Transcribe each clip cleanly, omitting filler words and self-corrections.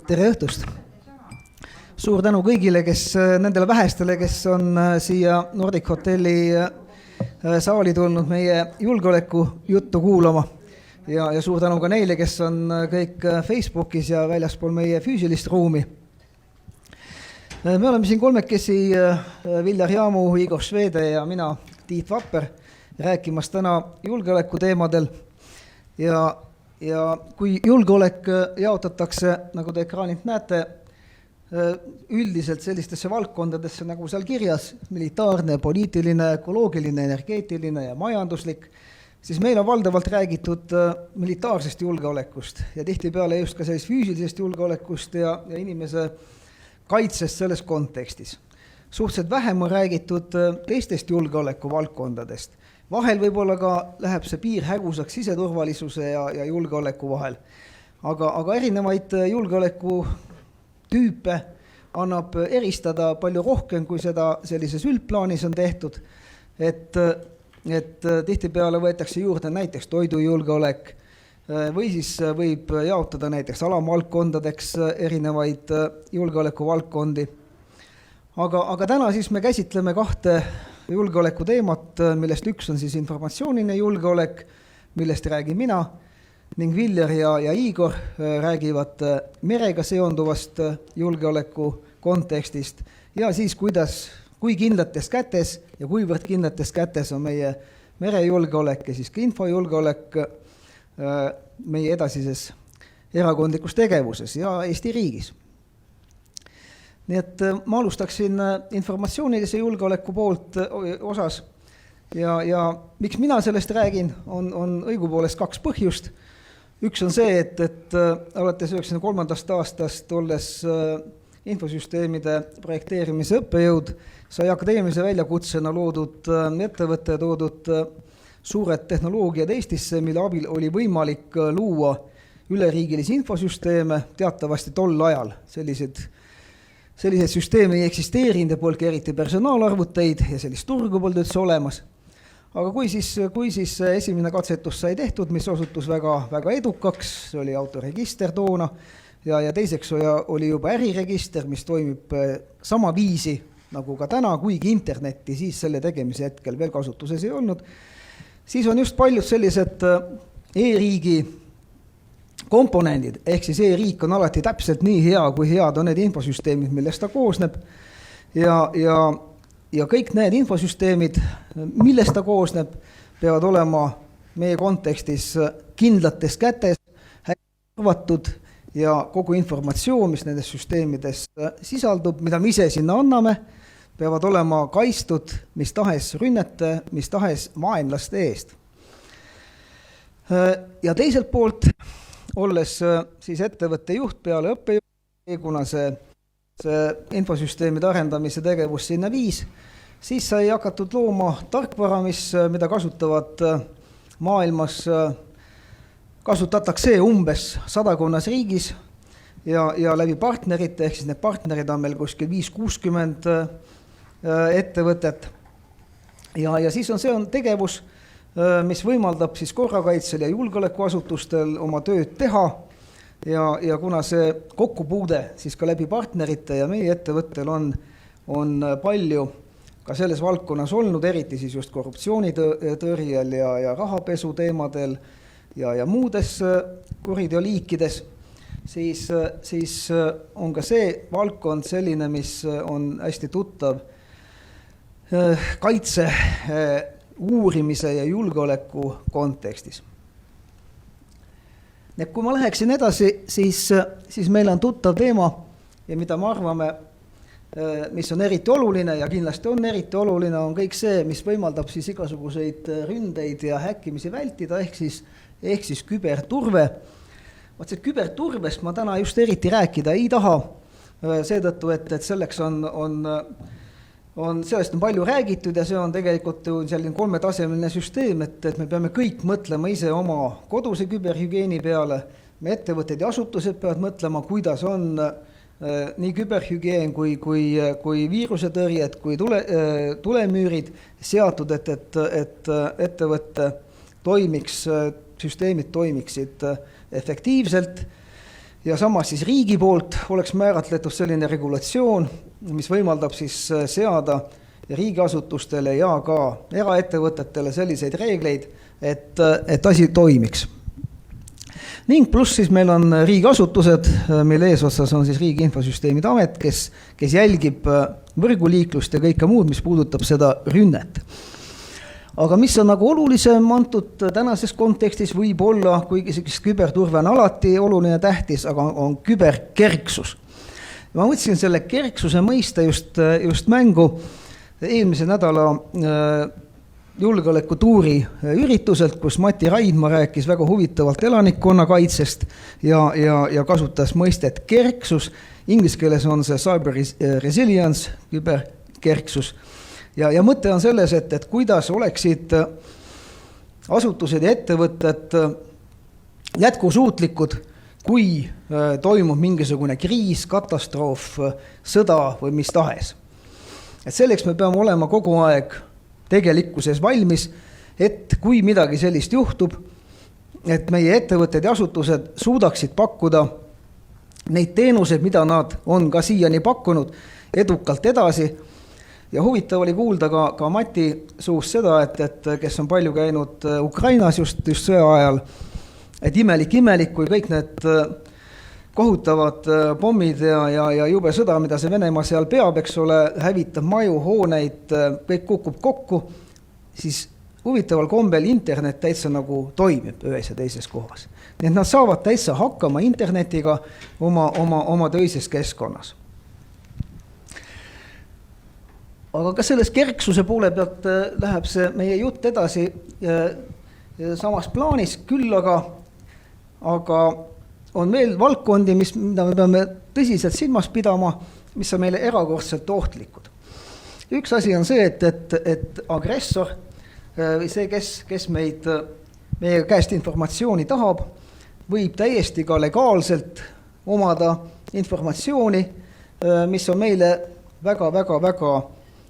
Tere õhtust! Suur tänu kõigile, nendele vähestele, kes on siia Nordic Hotelli saali tulnud meie julgeoleku juttu kuulama. Ja suur tänu ka neile, kes on kõik Facebookis ja väljaspool meie füüsilist ruumi. Me oleme siin kolmekesi Viljar Jaamu, Igor Švede ja mina, Tiit Vapper, rääkimas täna julgeoleku teemadel. Ja kui julgeolek jaotatakse, nagu te ekraanilt näete, üldiselt sellistesse valdkondadesse, nagu seal kirjas, militaarne, poliitiline, ökoloogiline, energeetiline ja majanduslik, siis meil on valdavalt räägitud militaarsest julgeolekust ja tihtipeale just ka sellest füüsilisest julgeolekust ja inimese kaitsest selles kontekstis. Suhteliselt vähem on räägitud teistest julgeoleku valdkondadest. Vahel võib-olla ka läheb see piir hägusaks siseturvalisuse ja julgeoleku vahel. Aga erinevaid julgeoleku tüüpe annab eristada palju rohkem, kui seda sellises üldplaanis on tehtud. Et tihtipeale võetakse juurde näiteks toidujulgeolek või siis võib jaotada näiteks alamvaldkondadeks erinevaid julgeoleku valdkondi. Aga täna siis me käsitleme kahte julgeoleku teemat, millest üks on siis informatsiooniline julgeolek, millest räägin mina, ning Viljar ja Igor räägivad merega seonduvast julgeoleku kontekstist ja siis kui kindlates kätes ja kuivõrd kindlates kätes on meie merejulgeolek ja siis ka infojulgeolek meie edasises erakondlikus tegevuses ja Eesti riigis. Nii et ma alustaksin informatsioonilise julgeoleku poolt osas ja miks mina sellest räägin, on õigupoolest kaks põhjust. Üks on see, et alates 1993. aastast olles infosüsteemide projekteerimise õppejõud sai akadeemilise väljakutsena loodud ettevõtte ja toodud suured tehnoloogiad Eestisse, mille abil oli võimalik luua üleriigilisi infosüsteeme teatavasti tol ajal. Sellised süsteeme ei eksisteerinud ja polnud eriti personaalarvuteid ja sellist turgu polnud üldse olemas. Aga kui siis esimene katsetus sai tehtud, mis osutus väga, väga edukaks, see oli autoregister toona ja teiseks oli juba äriregister, mis toimib sama viisi nagu ka täna, kuigi internetti siis selle tegemise hetkel veel kasutuses ei olnud, siis on just paljud sellised e-riigi komponendid, ehk siis e-riik on alati täpselt nii hea, kui head on need infosüsteemid, millest ta koosneb ja kõik need infosüsteemid, millest ta koosneb, peavad olema meie kontekstis kindlates kätes, arvatud ja kogu informatsioon, mis nendes süsteemides sisaldub, mida me ise sinna anname, peavad olema kaitstud mis tahes rünnete, mis tahes vaenlaste eest. Ja teiselt poolt olles siis ettevõtte juht peale õppejõud, kuna see infosüsteemide arendamise tegevus sinna viis, siis sai hakatud looma tarkvara, mida kasutavad maailmas, kasutatakse umbes 100 riigis ja läbi partnerite, ehk siis need partnerid on meil kuskil 5-60 ettevõtet. Ja siis see on tegevus, mis võimaldab siis korrakaitsel ja julgeolekuasutustel oma tööd teha ja kuna see kokkupuude siis ka läbi partnerite ja meie ettevõttel on palju ka selles valdkonnas olnud, eriti siis just korruptsioonitõrjel ja rahapesu teemadel ja muudes kuriteoliikides, siis on ka see valdkond selline, mis on hästi tuttav kaitse uurimise ja julgeoleku kontekstis. Kui ma läheksin edasi, siis meil on tuttav teema ja mida me arvame, mis on eriti oluline ja kindlasti on eriti oluline, on kõik see, mis võimaldab siis igasuguseid ründeid ja häkkimisi vältida, ehk siis küberturve. See küberturvest ma täna just eriti rääkida ei taha, seetõttu, et selleks sellest on palju räägitud ja see on tegelikult selline 3-tasemeline süsteem, et me peame kõik mõtlema ise oma koduse küberhügieeni peale. Me ettevõtted ja asutused peavad mõtlema, kuidas on nii küberhügieen kui viirusetõrjed, kui tulemüürid seatud, et ettevõtte toimiks, süsteemid toimiksid efektiivselt ja samas siis riigi poolt oleks määratletud selline regulatsioon, mis võimaldab siis seada riigiasutustele ja ka eraettevõtetele selliseid reegleid, et asi toimiks. Ning pluss siis meil on riigiasutused, mille eesotsas on siis Riigi Infosüsteemide Amet, kes jälgib võrguliiklust ja kõike muud, mis puudutab seda rünnet. Aga mis on nagu olulisem antud tänases kontekstis võib olla, kuigi küberturve on alati oluline tähtis, aga on küberkerksus. Ma võtsin selle kerksuse mõiste just mängu eelmise nädala julgeolekutuuri ürituselt, kus Mati Raidma rääkis väga huvitavalt elanikkonnakaitsest ja kasutas mõistet kerksus. Inglise keeles on see cyber resilience, küberkerksus. Ja mõte on selles, et kuidas oleksid asutused ja ettevõtted jätkusuutlikud, kui toimub mingisugune kriis, katastroof, sõda või mis tahes. Et selleks me peame olema kogu aeg tegelikkuses valmis, et kui midagi sellist juhtub, et meie ettevõtted ja asutused suudaksid pakkuda neid teenuseid, mida nad on ka siiani pakkunud edukalt edasi. Ja huvitav oli kuulda ka Mati suust seda, et kes on palju käinud Ukrainas just sõja ajal, et imelik, kui kõik need kohutavad pommid ja jube sõda, mida see Venemaa seal peab, eks ole, hävitab maju, hooneid, kõik kukub kokku, siis huvitaval kombel internet täitsa nagu toimib ühes ja teises kohas. Nii et nad saavad täitsa hakkama internetiga oma töises keskkonnas. Aga ka selles kerksuse poole pealt läheb see meie jutt edasi samas plaanis, küll aga on veel valdkondi, mida me peame tõsiselt silmas pidama, mis on meile erakordselt ohtlikud. Üks asi on see, et agressor või see, kes meie käest informatsiooni tahab, võib täiesti ka legaalselt omada informatsiooni, mis on meile väga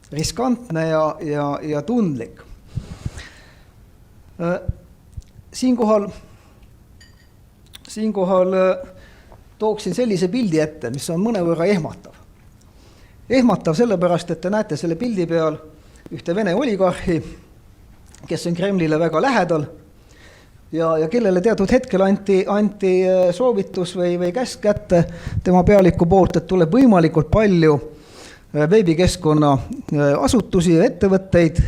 riskantne ja tundlik. Siinkohal tooksin sellise pildi ette, mis on mõnevõrra ehmatav. Ehmatav sellepärast, et te näete selle pildi peal ühte Vene oligarhi, kes on Kremlile väga lähedal ja kellele teatud hetkel anti soovitus või käsk kätte tema pealiku poolt, et tuleb võimalikult palju veebikeskkonna asutusi ja ettevõtteid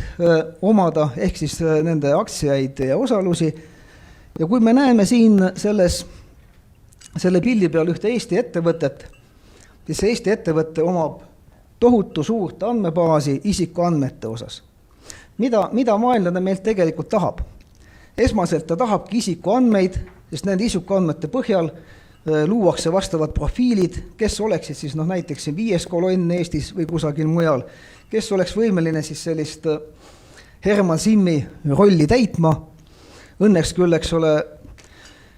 omada, ehk siis nende aktsiaid ja osalusi. Ja kui me näeme siin selle pildi peal ühte Eesti ettevõtet, siis see Eesti ettevõte omab tohutu suurt andmebaasi isikuandmete osas. Mida vaenlane meilt tegelikult tahab? Esmaselt ta tahabki isikuandmeid, sest nende isikuandmete põhjal luuakse vastavad profiilid, kes oleksid siis näiteks 5. kolonn Eestis või kusagil mujal, kes oleks võimeline siis sellist Herman Simmi rolli täitma. Õnneks küll, eks ole,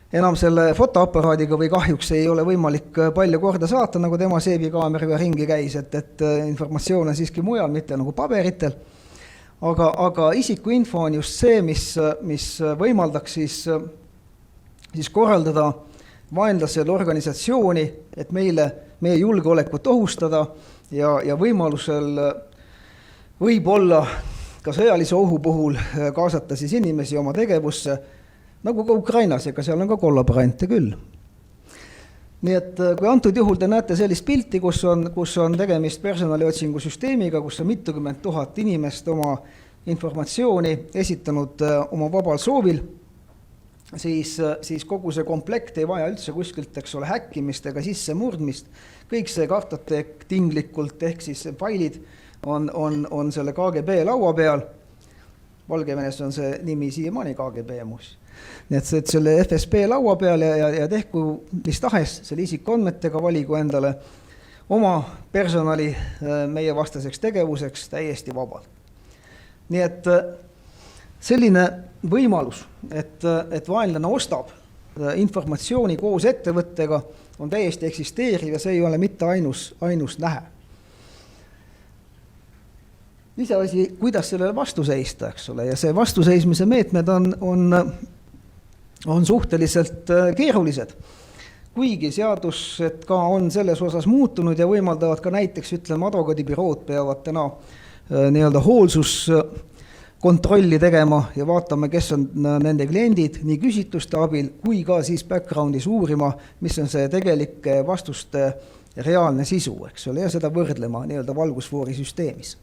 enam selle fotoaparaadiga või kahjuks ei ole võimalik palju korda saata, nagu tema seebikaameriga ringi käis, et informatsioon on siiski mujal, mitte nagu paberitel. Aga isikuinfo on just see, mis võimaldaks siis korraldada vaenlasel organisatsiooni, et meie julgeolekut ohustada ja võimalusel võib-olla ka sõjalise ohu puhul kaasata siis inimesi oma tegevusse, nagu ka Ukrainas, ega seal on ka kollaborante küll. Nii et kui antud juhul te näete sellist pilti, kus on tegemist personaliotsingusüsteemiga, kus on mitukümmend tuhat inimest oma informatsiooni esitanud oma vabal soovil, siis kogu see komplekt ei vaja üldse kuskilt, eks ole, häkkimist ega sisse murdmist. Kõik see kartoteek tinglikult, ehk siis failid on selle KGB laua peal. Valgevenes on see nimi siiamaani KGB muus. Nii et selle FSB laua peal ja tehku mis tahes selle isikuandmetega, valigu endale oma personali meie vastaseks tegevuseks täiesti vabalt. Nii et selline võimalus, et vaenlane ostab informatsiooni koos ettevõttega, on täiesti eksisteeriv ja see ei ole mitte ainus nähe. Iseasi, kuidas sellele vastu seista, eks ole, ja see vastuseismise meetmed on suhteliselt keerulised. kuigi seadused ka on selles osas muutunud ja võimaldavad ka näiteks, ütleme, advokaadibürood peavad täna nii-öelda hoolsuskontrolli tegema ja vaatame, kes on nende kliendid nii küsitluste abil kui ka siis backgroundis uurima, mis on see tegelik vastuste reaalne sisu, eks ole, ja seda võrdlema nii-öelda valgusfoori süsteemis.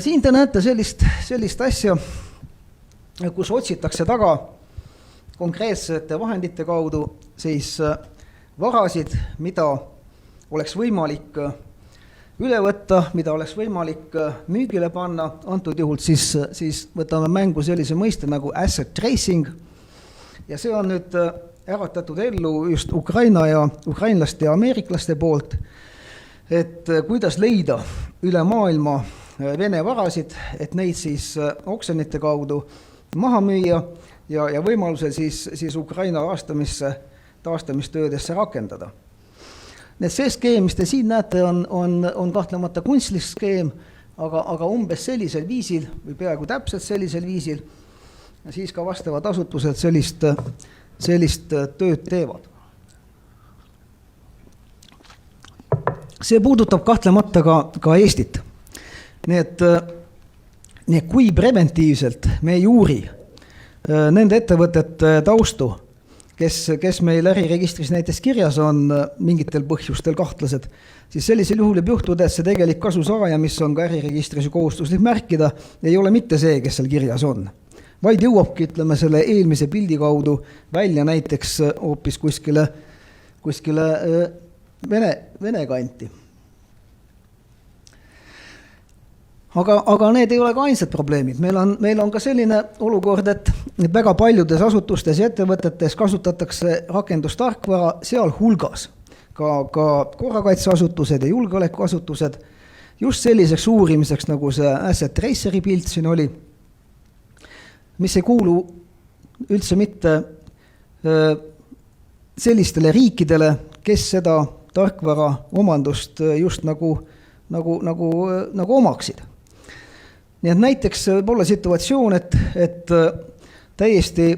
Siin te näete sellist asja, kus otsitakse taga konkreetsete vahendite kaudu siis varasid, mida oleks võimalik üle võtta, mida oleks võimalik müügile panna, antud juhul siis võtame mängu sellise mõiste nagu asset tracing ja see on nüüd äratatud ellu just Ukraina ja ukrainlaste ja ameeriklaste poolt, et kuidas leida üle maailma Vene varasid, et neid siis oksjonite kaudu maha müüa ja võimalusel siis Ukraina taastamistöödesse rakendada. Need see skeem, mis te siin näete, on kahtlemata kunstlik skeem, aga umbes sellisel viisil või peaaegu täpselt sellisel viisil ja siis ka vastavad asutused sellist tööd teevad. See puudutab kahtlemata ka Eestit. Nii et kui preventiivselt me ei uuri nende ettevõtete taustu, kes meil äriregistris näiteks kirjas on mingitel põhjustel kahtlased, siis sellisel juhul võib juhtuda, et see tegelik kasusaaja, mis on ka äriregistris kohustuslik märkida, ei ole mitte see, kes seal kirjas on. Vaid jõuabki, ütleme, selle eelmise pildi kaudu välja näiteks hoopis kuskile Vene kanti. Aga need ei ole ka ainsad probleemid. Meil on ka selline olukord, et väga paljudes asutustes ja ettevõtetes kasutatakse rakendustarkvara seal hulgas ka korrakaitseasutused ja julgeolekuasutused just selliseks uurimiseks, nagu see asset traceri pilt siin oli, mis ei kuulu üldse mitte sellistele riikidele, kes seda tarkvara omandust just nagu omaksid. Nii et näiteks võib olla situatsioon, et täiesti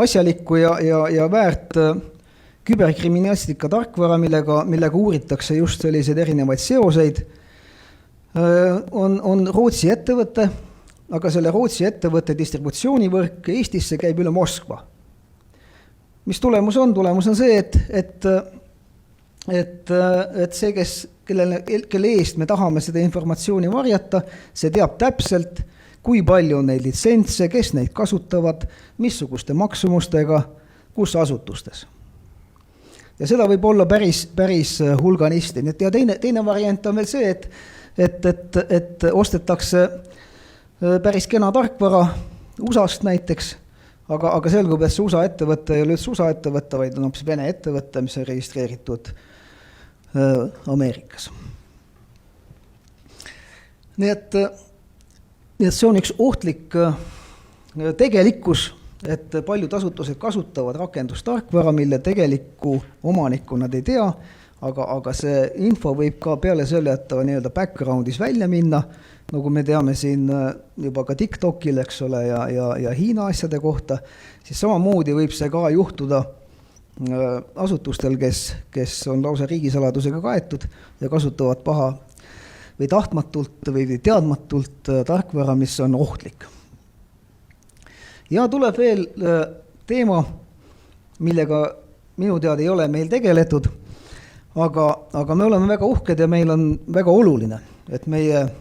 asjalikku ja väärt küberkriminalistika tarkvara, millega uuritakse just selliseid erinevaid seoseid, on Rootsi ettevõte, aga selle Rootsi ettevõtte distributsioonivõrk Eestisse käib üle Moskva. Mis tulemus on? Tulemus on see, et see, kelle eest me tahame seda informatsiooni varjata, see teab täpselt, kui palju on neid litsentse, kes neid kasutavad, missuguste maksumustega, kus asutustes. Ja seda võib olla päris hulganisti. Ja teine variant on veel see, et ostetakse päris kena tarkvara USA-st näiteks, aga selgub, et see USA ettevõte ei ole üldse USA ettevõte, vaid on hoopis Vene ettevõte, mis on registreeritud Ameerikas. Nii et see on üks ohtlik tegelikkus, et paljud asutused kasutavad rakendustarkvara, mille tegelikku omanikku nad ei tea, aga see info võib ka peale selle, et ta nii-öelda backgroundis välja minna, nagu me teame siin juba ka TikTokil, eks ole, ja Hiina asjade kohta, siis samamoodi võib see ka juhtuda asutustel, kes on lausa riigisaladusega kaetud ja kasutavad paha või tahtmatult või teadmatult tarkvara, mis on ohtlik. Ja tuleb veel teema, millega minu teada ei ole meil tegeletud, aga me oleme väga uhked ja meil on väga oluline, et meie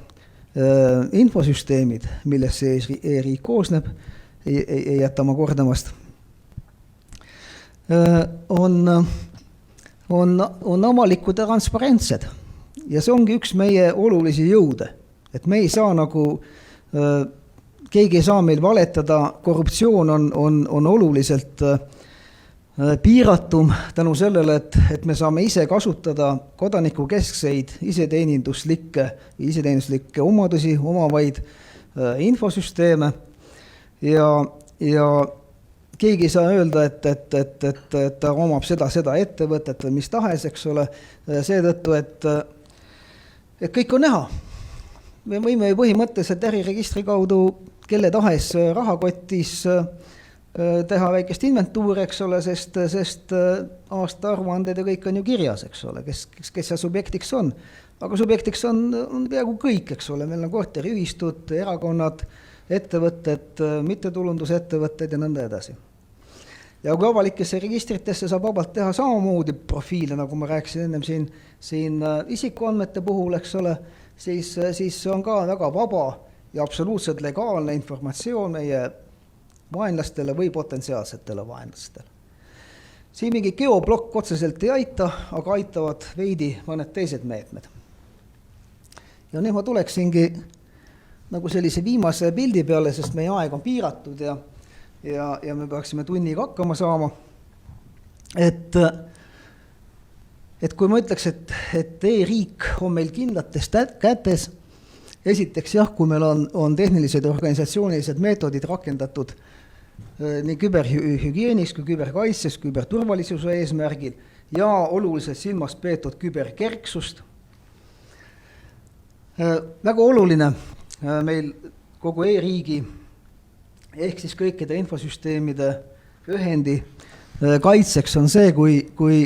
infosüsteemid, millest see e-riik koosneb, ei jäta ma kordamast, on avalikud ja transparentsed. Ja see ongi üks meie olulisi jõude, et me ei saa keegi ei saa meil valetada, korruptsioon on oluliselt piiratum tänu sellele, et me saame ise kasutada kodanikukeskseid iseteeninduslikke omadusi, omavaid infosüsteeme ja keegi ei saa öelda, et ta omab seda ettevõtet või mis tahes, eks ole, seetõttu, et kõik on näha. Me võime põhimõtteliselt äriregistri kaudu kelle tahes rahakotis teha väikest inventuuri, eks ole, sest aasta aruanded ja kõik on ju kirjas, eks ole, kes see subjektiks on. Aga subjektiks on peaaegu kõik, eks ole, meil on korteriühistud, erakonnad, ettevõtted, mittetulundusettevõtted ja nõnda edasi. Ja kui avalikesse registritesse saab vabalt teha samamoodi profiile, nagu ma rääkisin ennem siin isikuandmete puhul, eks ole, siis on ka väga vaba ja absoluutselt legaalne informatsioon meie vaenlastele või potentsiaalsetele vaenlastele. Siin mingi geoblokk otseselt ei aita, aga aitavad veidi mõned teised meetmed. Ja nüüd ma tuleksingi nagu sellise viimase pildi peale, sest meie aeg on piiratud ja me peaksime tunniga hakkama saama. Et kui ma ütleks, et e-riik on meil kindlates kätes, esiteks jah, kui meil on tehnilised ja organisatsioonilised meetodid rakendatud nii küberhügieenis kui küberkaitses, küberturvalisuse eesmärgil ja oluliselt silmas peetud küberkerksust. Väga oluline meil kogu e-riigi ehk siis kõikide infosüsteemide ühendi kaitseks on see, kui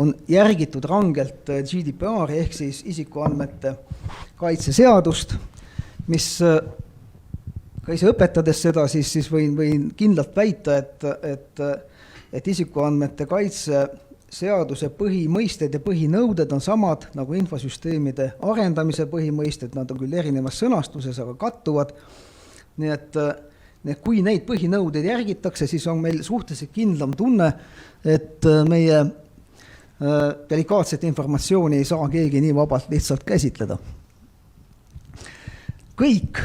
on järgitud rangelt GDPR ehk siis isikuandmete kaitseseadust, mis ka ise õpetades seda, siis võin kindlalt väita, et isikuandmete kaitseseaduse põhimõisted ja põhinõuded on samad nagu infosüsteemide arendamise põhimõisted, nad on küll erinevas sõnastuses, aga kattuvad. Nii et kui neid põhinõudeid järgitakse, siis on meil suhteliselt kindlam tunne, et meie delikaatset informatsiooni ei saa keegi nii vabalt lihtsalt käsitleda. Kõik,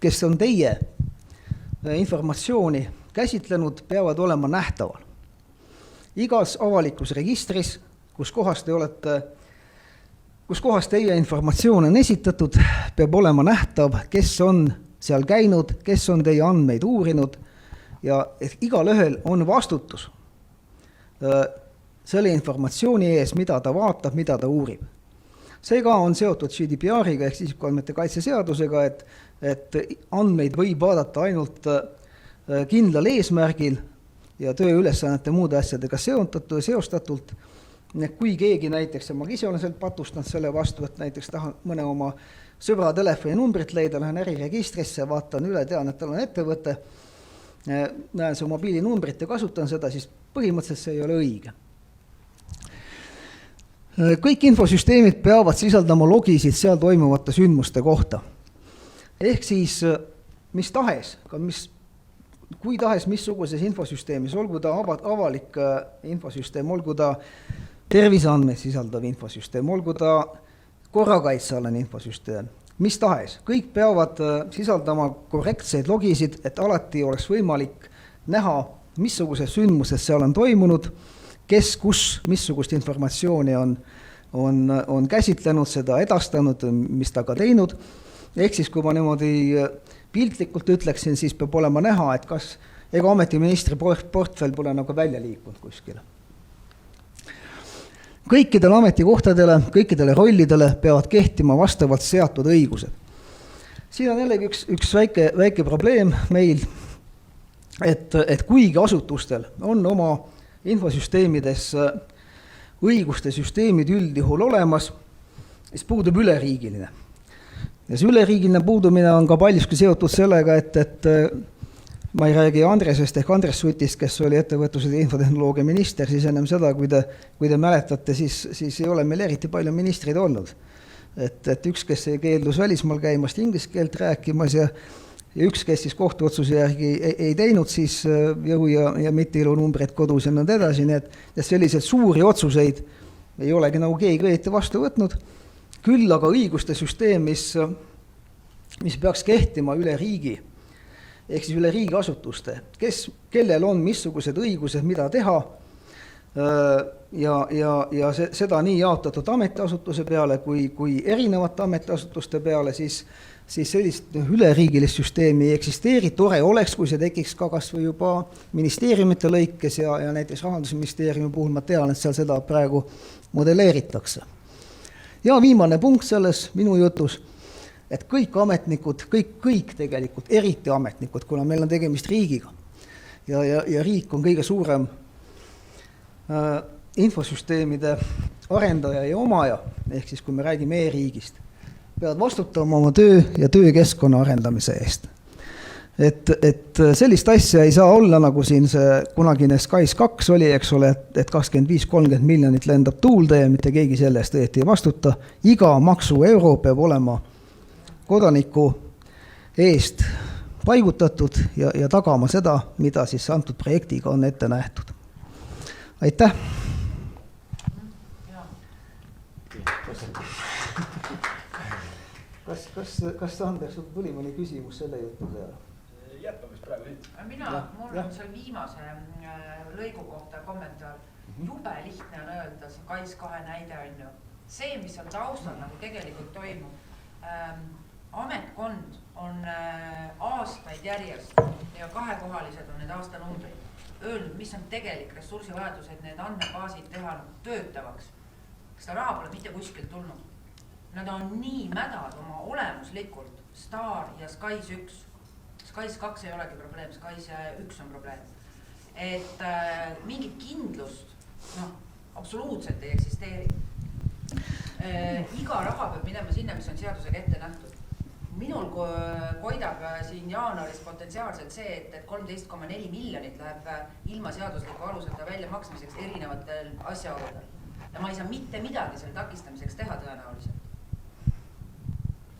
kes on teie informatsiooni käsitlenud, peavad olema nähtaval. Igas avalikus registris, kus kohas teie informatsioon on esitatud, peab olema nähtav, kes on seal käinud, kes on teie andmeid uurinud ja et igal ühel on vastutus selle informatsiooni ees, mida ta vaatab, mida ta uurib. See ka on seotud GDPR-iga ehk isikuandmete kaitseseadusega, et andmeid võib vaadata ainult kindlal eesmärgil ja tööülesannete muude asjadega seostatult. Kui keegi näiteks, ja ma ise olen sealt patustanud selle vastu, et näiteks tahan mõne oma sõbra telefoninumbrit leida, lähen äriregistrisse, vaatan üle, tean, et tal on ettevõte, näen see mobiilinumbrit ja kasutan seda, siis põhimõtteliselt see ei ole õige. Kõik infosüsteemid peavad sisaldama logisid seal toimuvate sündmuste kohta. Ehk siis mis tahes, kui tahes missuguses infosüsteemis, olgu ta avalik infosüsteem, olgu ta terviseandmeid sisaldav infosüsteem, olgu ta korrakaitsealane infosüsteem, mis tahes. Kõik peavad sisaldama korrektseid logisid, et alati oleks võimalik näha, missuguses sündmuses seal on toimunud, kes, kus, missugust informatsiooni on käsitlenud, seda edastanud, mis ta ka teinud. Ehk siis, kui ma niimoodi piltlikult ütleksin, siis peab olema näha, et kas ega ametiministri portfell pole nagu välja liikunud kuskile. Kõikidele ametikohtadele, kõikidele rollidele peavad kehtima vastavalt seatud õigused. Siin on jällegi üks väike probleem meil, et kuigi asutustel on oma infosüsteemides õiguste süsteemid üldjuhul olemas, siis puudub üleriigiline. Ja see üleriigiline puudumine on ka paljuski seotud sellega, et ma ei räägi Andresest ehk Andres Sutist, kes oli ettevõtluse ja infotehnoloogia minister, siis ennem seda, kui te mäletate, siis ei ole meil eriti palju ministrid olnud. Et üks, kes keeldus välismaal käimast inglise keelt rääkimas ja üks, kes siis kohtuotsuse järgi ei teinud siis jõu ja mitte ilunumbreid kodus ja nõnda edasi, nii et selliseid suuri otsuseid ei olegi nagu keegi õieti vastu võtnud. Küll aga õiguste süsteem, mis peaks kehtima üle riigi, ehk siis üle riigi asutuste, kellel on missugused õigused, mida teha ja seda nii jaotatud ametiasutuse peale kui erinevate ametiasutuste peale, siis sellist üleriigilist süsteemi ei eksisteeri. Tore oleks, kui see tekiks ka kas või juba ministeeriumite lõikes ja näiteks Rahandusministeeriumi puhul ma tean, et seal seda praegu modelleeritakse. Ja viimane punkt selles minu jutus, et kõik ametnikud, kõik tegelikult, eriti ametnikud, kuna meil on tegemist riigiga ja riik on kõige suurem infosüsteemide arendaja ja omaja, ehk siis kui me räägime e-riigist, peavad vastutama oma töö ja töökeskkonna arendamise eest. Et sellist asja ei saa olla, nagu siin see kunagine SKAIS2 oli, eks ole, et 25-30 miljonit lendab tuulde ja mitte keegi selle eest õieti ei vastuta. Iga maksueuro peab olema kodaniku eest paigutatud ja tagama seda, mida siis antud projektiga on ette nähtud. Aitäh! Kas Sander, sul tuli mõni küsimus selle jutu peale? Jätame praegu nüüd. Mul on seal viimase lõigu kohta kommentaar. Jube lihtne on öelda, see SKAIS2 näide on ju. See, mis seal taustal nagu tegelikult toimub. Ametkond on aastaid järjest ja kahekohalised on need aastanumbrid öelnud, mis on tegelik ressursivajadus, et need andmebaasid teha töötavaks. Seda raha pole mitte kuskilt tulnud. Nad on nii mädad oma olemuslikult, STAR ja SKAIS1. SKAIS2 ei olegi probleem, SKAIS1 on probleem. Et mingit kindlust absoluutselt ei eksisteeri. Iga raha peab minema sinna, mis on seadusega ette nähtud. Minul koidab siin jaanuaris potentsiaalselt see, et 13,4 miljonit läheb ilma seadusliku aluseta välja maksmiseks erinevatel asjaoludel. Ja ma ei saa mitte midagi selle takistamiseks teha tõenäoliselt.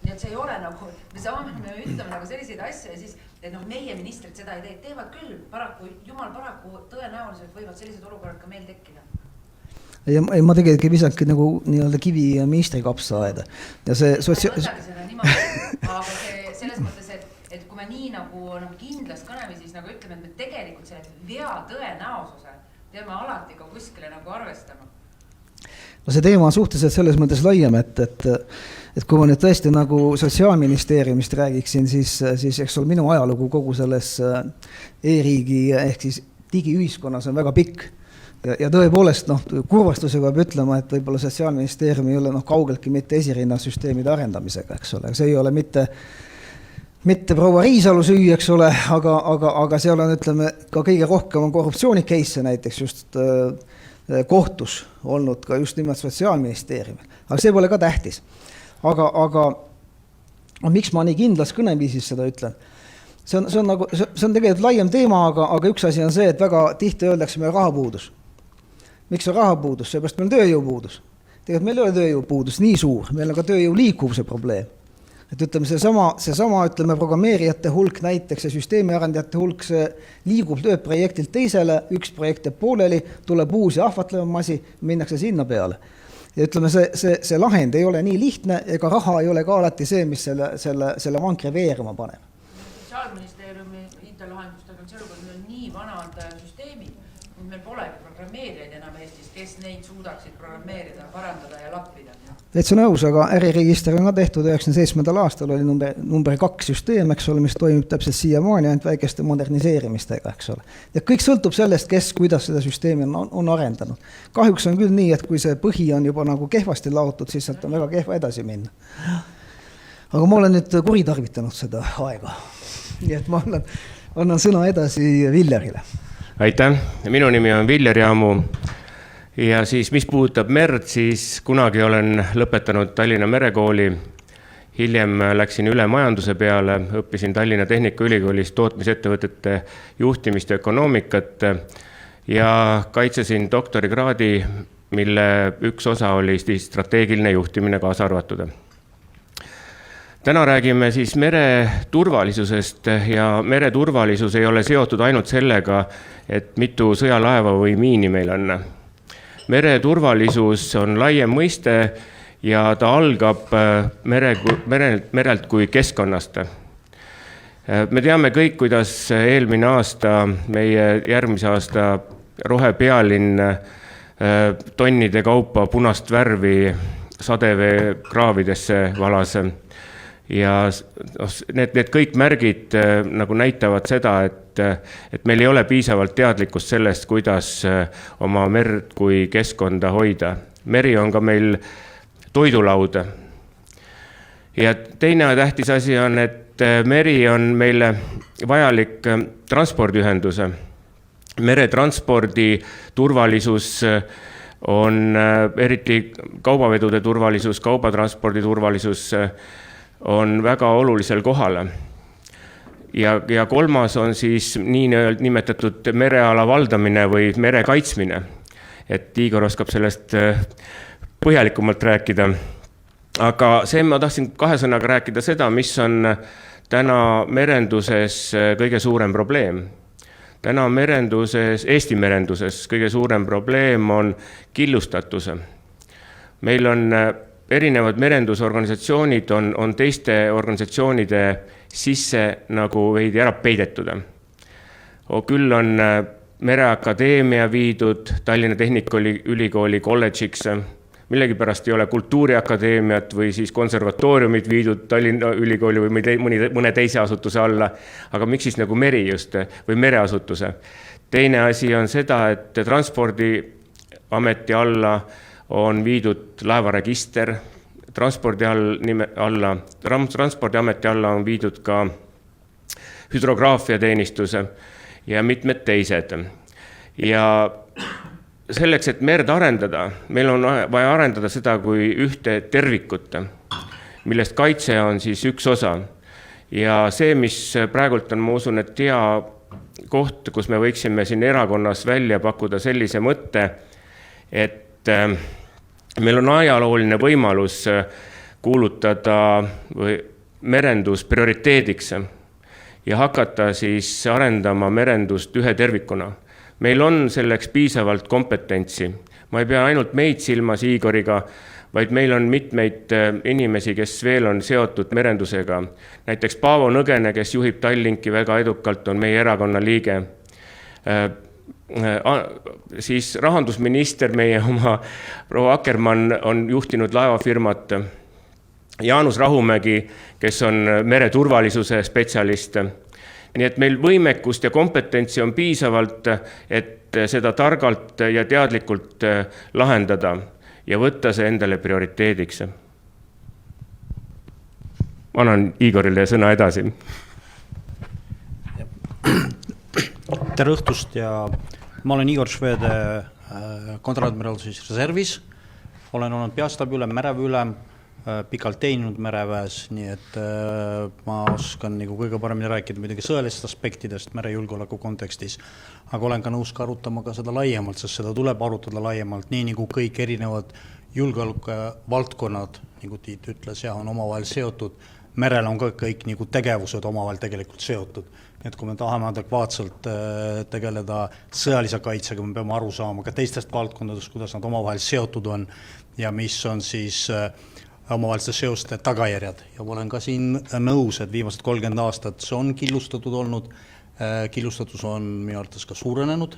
Nii et see ei ole nagu, me saame ütlema nagu selliseid asju ja siis, et meie ministrid seda ei tee, teevad küll, jumal paraku tõenäoliselt võivad sellised olukorrad ka meil tekkida. Ja ma tegelikult ei visaki nagu nii-öelda kivi ja ministri kapsaaeda. Ja see võtagi seda niimoodi, aga selles mõttes, et kui me nii nagu kindlast kõneme, siis nagu ütleme, et me tegelikult selle vea tõenäosuse teeme alati ka kuskile nagu arvestama. No see teema on suhteliselt selles mõttes laiem, et kui ma nüüd tõesti nagu Sotsiaalministeeriumist räägiksin, siis eks ole minu ajalugu kogu selles e-riigi ehk siis digiühiskonnas on väga pikk. Ja tõepoolest, kurvastusega peab ütlema, et võib-olla Sotsiaalministeerium ei ole kaugeltki mitte esirinnasüsteemide arendamisega, eks ole. See ei ole mitte proua Riisalu süü, eks ole, aga seal on, ütleme, ka kõige rohkem on korruptsioonikeisse näiteks just kohtus olnud ka just nimelt Sotsiaalministeeriumil. Aga see pole ka tähtis. Aga miks ma nii kindlas kõneviisis seda ütlen? See on tegelikult laiem teema, aga üks asi on see, et väga tihti öeldakse meil rahapuudus. Miks on rahapuudus? Seepärast meil on tööjõupuudus. Tegelikult meil ei ole tööjõupuudus nii suur, meil on ka tööjõu liikuvuse probleem. Et ütleme, seesama ütleme, programmeerijate hulk näiteks ja süsteemiarendajate hulk, see liigub tööprojektilt teisele, üks projekt jääb pooleli, tuleb uusi ahvatlevamasi, minnakse sinna peale. Ja ütleme, see lahend ei ole nii lihtne, ega raha ei ole ka alati see, mis selle vankri veeruma paneb. Sotsiaalministeeriumi IT-lahendustega on sellega, et meil on nii vanad süsteemid, meil polegi programmeerijaid enam Eestis, kes neid suudaksid programmeerida, parandada ja lappida. Täitsa nõus, aga äriregister on ka tehtud 97. aastal oli number 2 süsteem, eks ole, mis toimib täpselt siiamaani ainult väikeste moderniseerimistega, eks ole. Ja kõik sõltub sellest, kes, kuidas seda süsteemi on arendanud. Kahjuks on küll nii, et kui see põhi on juba nagu kehvasti laotud, siis sealt on väga kehva edasi minna. Aga ma olen nüüd kuritarvitanud seda aega. Nii et ma annan sõna edasi Villerile. Aitäh, minu nimi on Viller Jaamu. Ja siis, mis puudutab merd, siis kunagi olen lõpetanud Tallinna Merekooli. Hiljem läksin üle majanduse peale, õppisin Tallinna Tehnikaülikoolis tootmisettevõtete juhtimist ja ökonoomikat ja kaitsesin doktorikraadi, mille üks osa oli strateegiline juhtimine kaasa arvatud. Täna räägime siis mereturvalisusest ja mereturvalisus ei ole seotud ainult sellega, et mitu sõjalaeva või miini meil on. Mereturvalisus on laiem mõiste ja ta algab merelt kui keskkonnast. Me teame kõik, kuidas eelmine aasta, meie järgmise aasta rohepealinn tonnide kaupa punast värvi sadevee kraavidesse valas. Ja need kõik märgid nagu näitavad seda, et meil ei ole piisavalt teadlikkust sellest, kuidas oma merd kui keskkonda hoida. Meri on ka meil toidulaud. Ja teine tähtis asi on, et meri on meile vajalik transpordiühendus. meretranspordi turvalisus on eriti kaubavedude turvalisus, kaubatranspordi turvalisus on väga olulisel kohal. Ja kolmas on siis nimetatud mereala valdamine või mere kaitsmine. Et Igor oskab sellest põhjalikumalt rääkida. Aga ma tahtsin 2 sõnaga rääkida seda, mis on täna merenduses kõige suurem probleem. Täna Eesti merenduses kõige suurem probleem on killustatuse. Meil on erinevad merendusorganisatsioonid on teiste organisatsioonide sisse nagu veidi ära peidetud. Küll on Mereakadeemia viidud Tallinna Tehnikaülikooli kolledžiks, millegipärast ei ole Kultuuriakadeemiat või siis konservatooriumid viidud Tallinna Ülikooli või mõne teise asutuse alla, aga miks siis nagu meri just või mereasutuse. Teine asi on seda, et Transpordiameti alla on viidud laevaregister, Transpordiameti alla on viidud ka hüdrograafiateenistuse ja mitmed teised. Ja selleks, et merd arendada, meil on vaja arendada seda kui ühte tervikut, millest kaitse on siis üks osa. Ja see, mis praegult on, ma usun, et hea koht, kus me võiksime siin erakonnas välja pakkuda sellise mõtte, et meil on ajalooline võimalus kuulutada merendus prioriteediks ja hakata siis arendama merendust ühe tervikuna. Meil on selleks piisavalt kompetentsi. Ma ei pea ainult meid silmas Igoriga, vaid meil on mitmeid inimesi, kes veel on seotud merendusega. Näiteks Paavo Nõgene, kes juhib Tallinki väga edukalt, on meie erakonna liige. Siis rahandusminister, meie oma proua Akkermann on juhtinud laevafirmat. Jaanus Rahumägi, kes on mereturvalisuse spetsialist. Nii et meil võimekust ja kompetentsi on piisavalt, et seda targalt ja teadlikult lahendada ja võtta see endale prioriteediks. Annan Igorile sõna edasi. Tere õhtust ja ma olen Igor Švede kontraadmiraalsuses reservis. Olen olnud peastaabi ülem, mereväe ülem, pikalt teeninud mereväes, nii et ma oskan nagu kõige paremini rääkida midagi sõjalistest aspektidest merejulgeoleku kontekstis, aga olen ka nõus ka arutama ka seda laiemalt, sest seda tuleb arutada laiemalt, nii nagu kõik erinevad julgeoleku valdkonnad, nagu Tiit ütles, on omavahel seotud, merel on ka kõik nagu tegevused omavahel tegelikult seotud. Et kui me tahame adekvaatselt tegeleda sõjalise kaitsega, me peame aru saama ka teistest valdkondadest, kuidas nad omavahel seotud on ja mis on siis omavaheliste seoste tagajärjed. Ja ma olen ka siin nõus, et viimased 30 aastat see on killustatud olnud. Killustatus on minu arvates ka suurenenud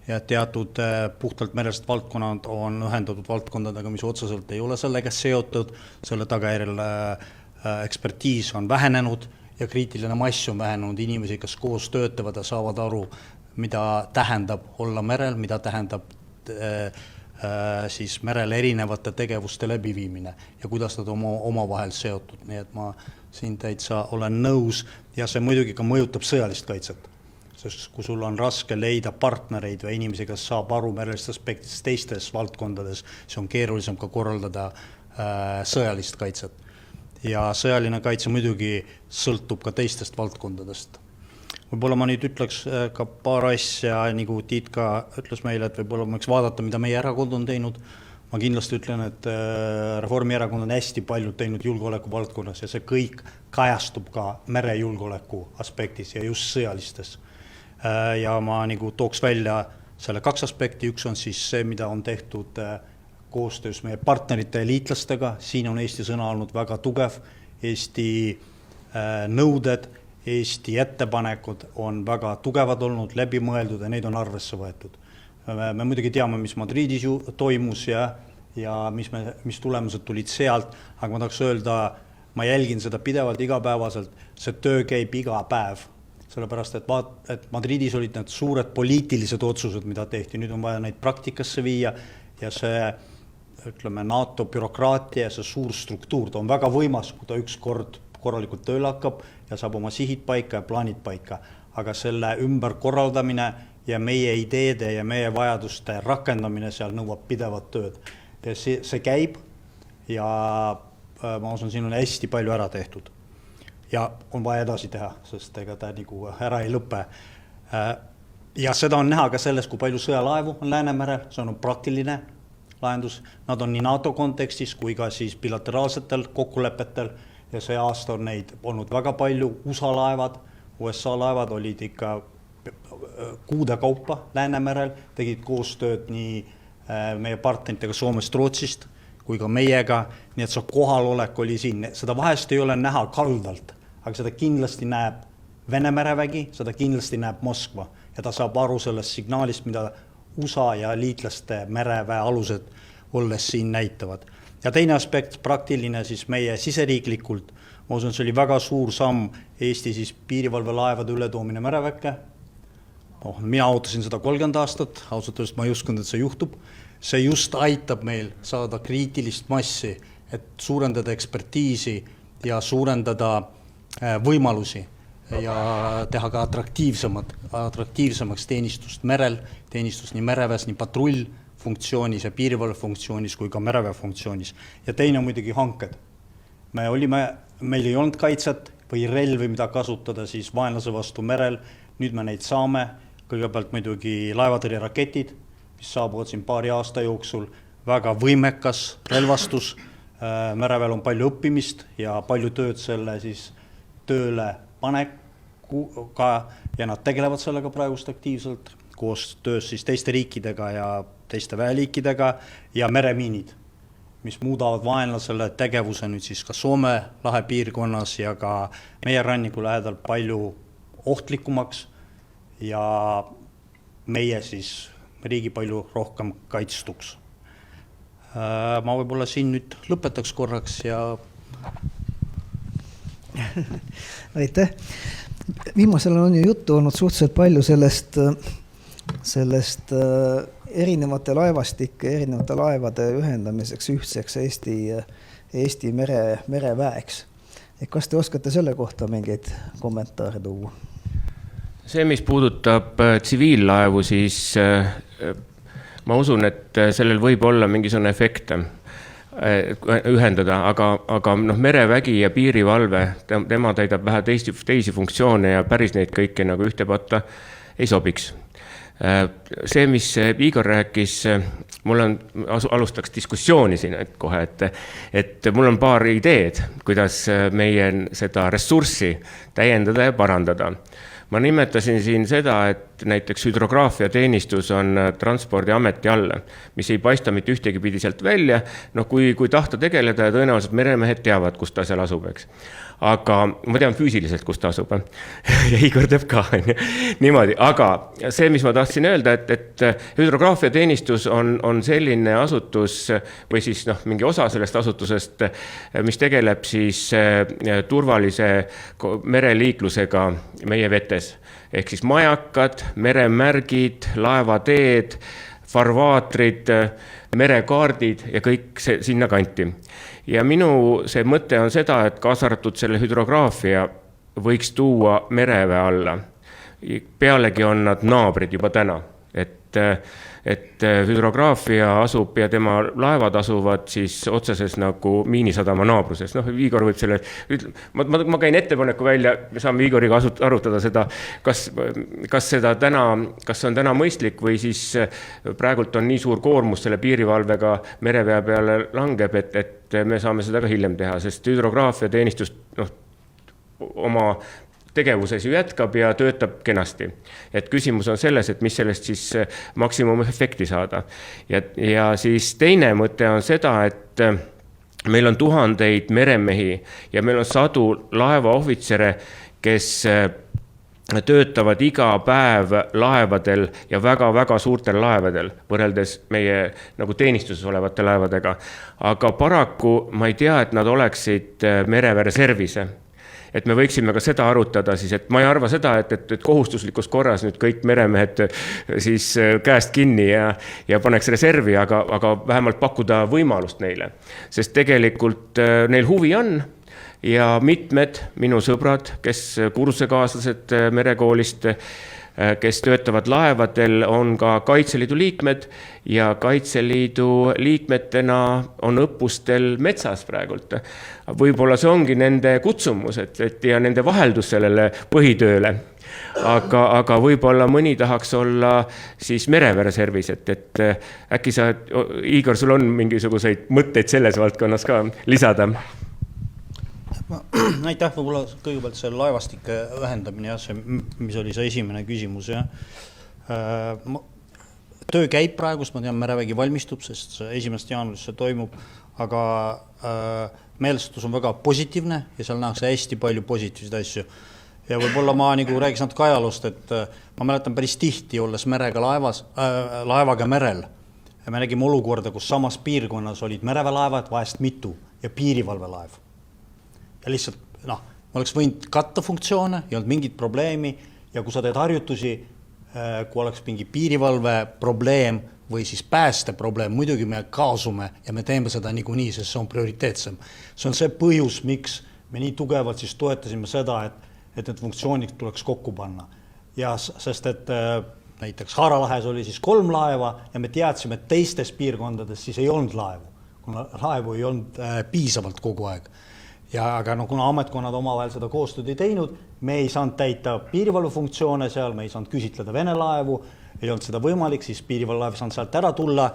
ja teatud puhtalt merelised valdkonnad on ühendatud valdkondadega, mis otseselt ei ole sellega seotud. Selle tagajärjel ekspertiis on vähenenud ja kriitiline mass on vähenenud. Inimesi, kes koos töötavad ja saavad aru, mida tähendab olla merel, mida tähendab siis merel erinevate tegevuste läbiviimine ja kuidas nad omavahel seotud. Nii et ma siin täitsa olen nõus ja see muidugi ka mõjutab sõjalist kaitset. Sest kui sul on raske leida partnereid või inimesi, kes saab aru merelist aspektist teistes valdkondades, see on keerulisem ka korraldada sõjalist kaitset. Ja sõjaline kaitse muidugi sõltub ka teistest valdkondadest. Võib-olla ma nüüd ütleks ka paar asja, nagu Tiit ka ütles meile, et võib-olla võiks vaadata, mida meie erakond on teinud. Ma kindlasti ütlen, et Reformierakond on hästi palju teinud julgeoleku valdkonnas ja see kõik kajastub ka merejulgeoleku aspektis ja just sõjalistes. Ja ma nagu tooks välja selle 2 aspekti. Üks on siis see, mida on tehtud koostöös meie partnerite ja liitlastega. Siin on Eesti sõna olnud väga tugev. Eesti nõuded, Eesti ettepanekud on väga tugevad olnud, läbimõeldud ja neid on arvesse võetud. Me muidugi teame, mis Madridis toimus ja mis tulemused tulid sealt, aga ma tahaks öelda, ma jälgin seda pidevalt igapäevaselt, see töö käib iga päev. Sellepärast, et Madridis olid need suured poliitilised otsused, mida tehti, nüüd on vaja neid praktikasse viia ja see, ütleme, NATO bürokraatia ja see suur struktuur, ta on väga võimas, kui ta üks kord korralikult tööle hakkab ja saab oma sihid paika ja plaanid paika. Aga selle ümber korraldamine ja meie ideede ja meie vajaduste rakendamine seal nõuab pidevat tööd. Ja see käib ja ma usun, siin on hästi palju ära tehtud. Ja on vaja edasi teha, sest ega ta nagu ära ei lõpe. Ja seda on näha ka selles, kui palju sõjalaevu on Läänemerel, see on praktiline lahendus. Nad on nii NATO kontekstis kui ka siis bilateraalsetel kokkulepetel ja see aasta on neid olnud väga palju. USA laevad, USA laevad olid ikka kuude kaupa Läänemerel, tegid koostööd nii meie partneritega Soomest, Rootsist kui ka meiega, nii et see kohalolek oli siin. Seda vahest ei ole näha kaldalt, aga seda kindlasti näeb Vene merevägi, seda kindlasti näeb Moskva ja ta saab aru sellest signaalist, mida USA ja liitlaste mereväe alused olles siin näitavad. Ja teine aspekt, praktiline siis meie siseriiklikult, ma usun, see oli väga suur samm Eesti siis piirivalvelaevade ületoomine mereväkke. Mina ootasin seda 30 aastat, ausalt öeldes ma ei uskunud, et see juhtub. See just aitab meil saada kriitilist massi, et suurendada ekspertiisi ja suurendada võimalusi ja teha ka atraktiivsemaks teenistust merel, teenistust nii mereväes, nii patrull funktsioonis ja piirivalve funktsioonis kui ka mereväe funktsioonis. Ja teine on muidugi hanked. Meil ei olnud kaitset või relvi, mida kasutada siis vaenlase vastu merel. Nüüd me neid saame. Kõigepealt muidugi laevatõrjeraketid, mis saabuvad siin paari aasta jooksul. Väga võimekas relvastus. Mereväel on palju õppimist ja palju tööd selle siis tööle panekuga ja nad tegelevad sellega praegust aktiivselt koos töös siis teiste riikidega ja teiste väeliikidega ja meremiinid, mis muudavad vaenlasele tegevuse nüüd siis ka Soome lahe piirkonnas ja ka meie ranniku lähedal palju ohtlikumaks ja meie siis riigi palju rohkem kaitstuks. Ma võib-olla siin nüüd lõpetaks korraks ja aitäh. Viimasel on ju juttu olnud suhteliselt palju sellest erinevate laevastike, erinevate laevade ühendamiseks ühtseks Eesti mereväeks. Kas te oskate selle kohta mingeid kommentaare tuua? See, mis puudutab tsiviillaevu, siis ma usun, et sellel võib olla mingisugune efekt ühendada, aga merevägi ja piirivalve, tema täidab vähe teisi funktsioone ja päris neid kõiki nagu ühte patta ei sobiks. See, mis Igor rääkis, mul on, alustaks diskussiooni siin kohe, et mul on paar ideed, kuidas meie seda ressurssi täiendada ja parandada. Ma nimetasin siin seda, et näiteks hüdrograafiateenistus on Transpordiameti alla, mis ei paista mitte ühtegi pidi sealt välja. Kui tahta tegeleda ja tõenäoliselt meremehed teavad, kus ta seal asub, eks. Aga ma tean füüsiliselt, kus ta asub. Ja Igor teeb ka. Niimoodi. Aga see, mis ma tahtsin öelda, et hüdrograafiateenistus on selline asutus või siis mingi osa sellest asutusest, mis tegeleb siis turvalise mereliiklusega meie vetes. Ehk siis majakad, meremärgid, laevateed, farvaatrid, merekaardid ja kõik sinna kanti. Ja minu see mõte on seda, et kaasartud selle hüdrograafia võiks tuua mereväe alla. Pealegi on nad naabrid juba täna, et hüdrograafia asub ja tema laevad asuvad siis otseses nagu Miinisadama naabruses. Igor võib selle, ma käin ettepaneku välja, me saame Igoriga arutada seda, kas on täna mõistlik või siis praegult on nii suur koormus selle piirivalvega mereväe peale langeb, et me saame seda ka hiljem teha, sest hüdrograafia teenistus oma tegevuses ju jätkab ja töötab kenasti. Et küsimus on selles, et mis sellest siis maksimumefekti saada. Ja siis teine mõte on seda, et meil on tuhandeid meremehi ja meil on sadu laevaohvitsere, kes töötavad iga päev laevadel ja väga-väga suurtel laevadel, võrreldes meie nagu teenistuses olevate laevadega. Aga paraku ma ei tea, et nad oleksid mereväe reservise. Et me võiksime ka seda arutada siis, et ma ei arva seda, et kohustuslikus korras nüüd kõik meremehed siis käest kinni ja paneks reservi, aga vähemalt pakkuda võimalust neile. Sest tegelikult neil huvi on ja mitmed minu sõbrad, kes kursusekaaslased merekoolist kes töötavad laevadel, on ka Kaitseliidu liikmed ja Kaitseliidu liikmetena on õppustel metsas praegult. Võib-olla see ongi nende kutsumus ja nende vaheldus sellele põhitööle. Aga võib-olla mõni tahaks olla siis mereväereservis, et äkki sa, Igor, sul on mingisuguseid mõtteid selles valdkonnas ka lisada? Aitäh, võib-olla kõigepealt see laevastike ühendamine ja see, mis oli see esimene küsimus. Ja. Töö käib praegu, ma tean, merevägi valmistub, sest 1. jaanuarist see toimub, aga meelestus on väga positiivne ja seal nähakse hästi palju positiivseid asju. Ja võib-olla ma nagu räägis natuke ajaloost, et ma mäletan päris tihti, olles merega laevaga merel. Ja me nägime olukorda, kus samas piirkonnas olid mereväelaevad, vahest mitu ja piirivalvelaev. Ja lihtsalt, oleks võinud katta funktsioone, ei olnud mingit probleemi ja kui sa teed harjutusi, kui oleks mingi piirivalve probleem või siis pääste probleem, muidugi me kaasume ja me teeme seda niikuinii, sest see on prioriteetsem. See on see põhjus, miks me nii tugevalt siis toetasime seda, et need funktsioonid tuleks kokku panna. Ja sest, et näiteks Haaralahes oli siis 3 laeva ja me teadsime, et teistes piirkondades siis ei olnud laevu, kuna laevu ei olnud piisavalt kogu aeg. Ja aga kuna ametkonnad omavahel seda koostööd ei teinud, me ei saanud täita piirivalvefunktsioone seal, me ei saanud küsitleda Vene laevu, ei olnud seda võimalik, siis piirivalvelaev saanud sealt ära tulla,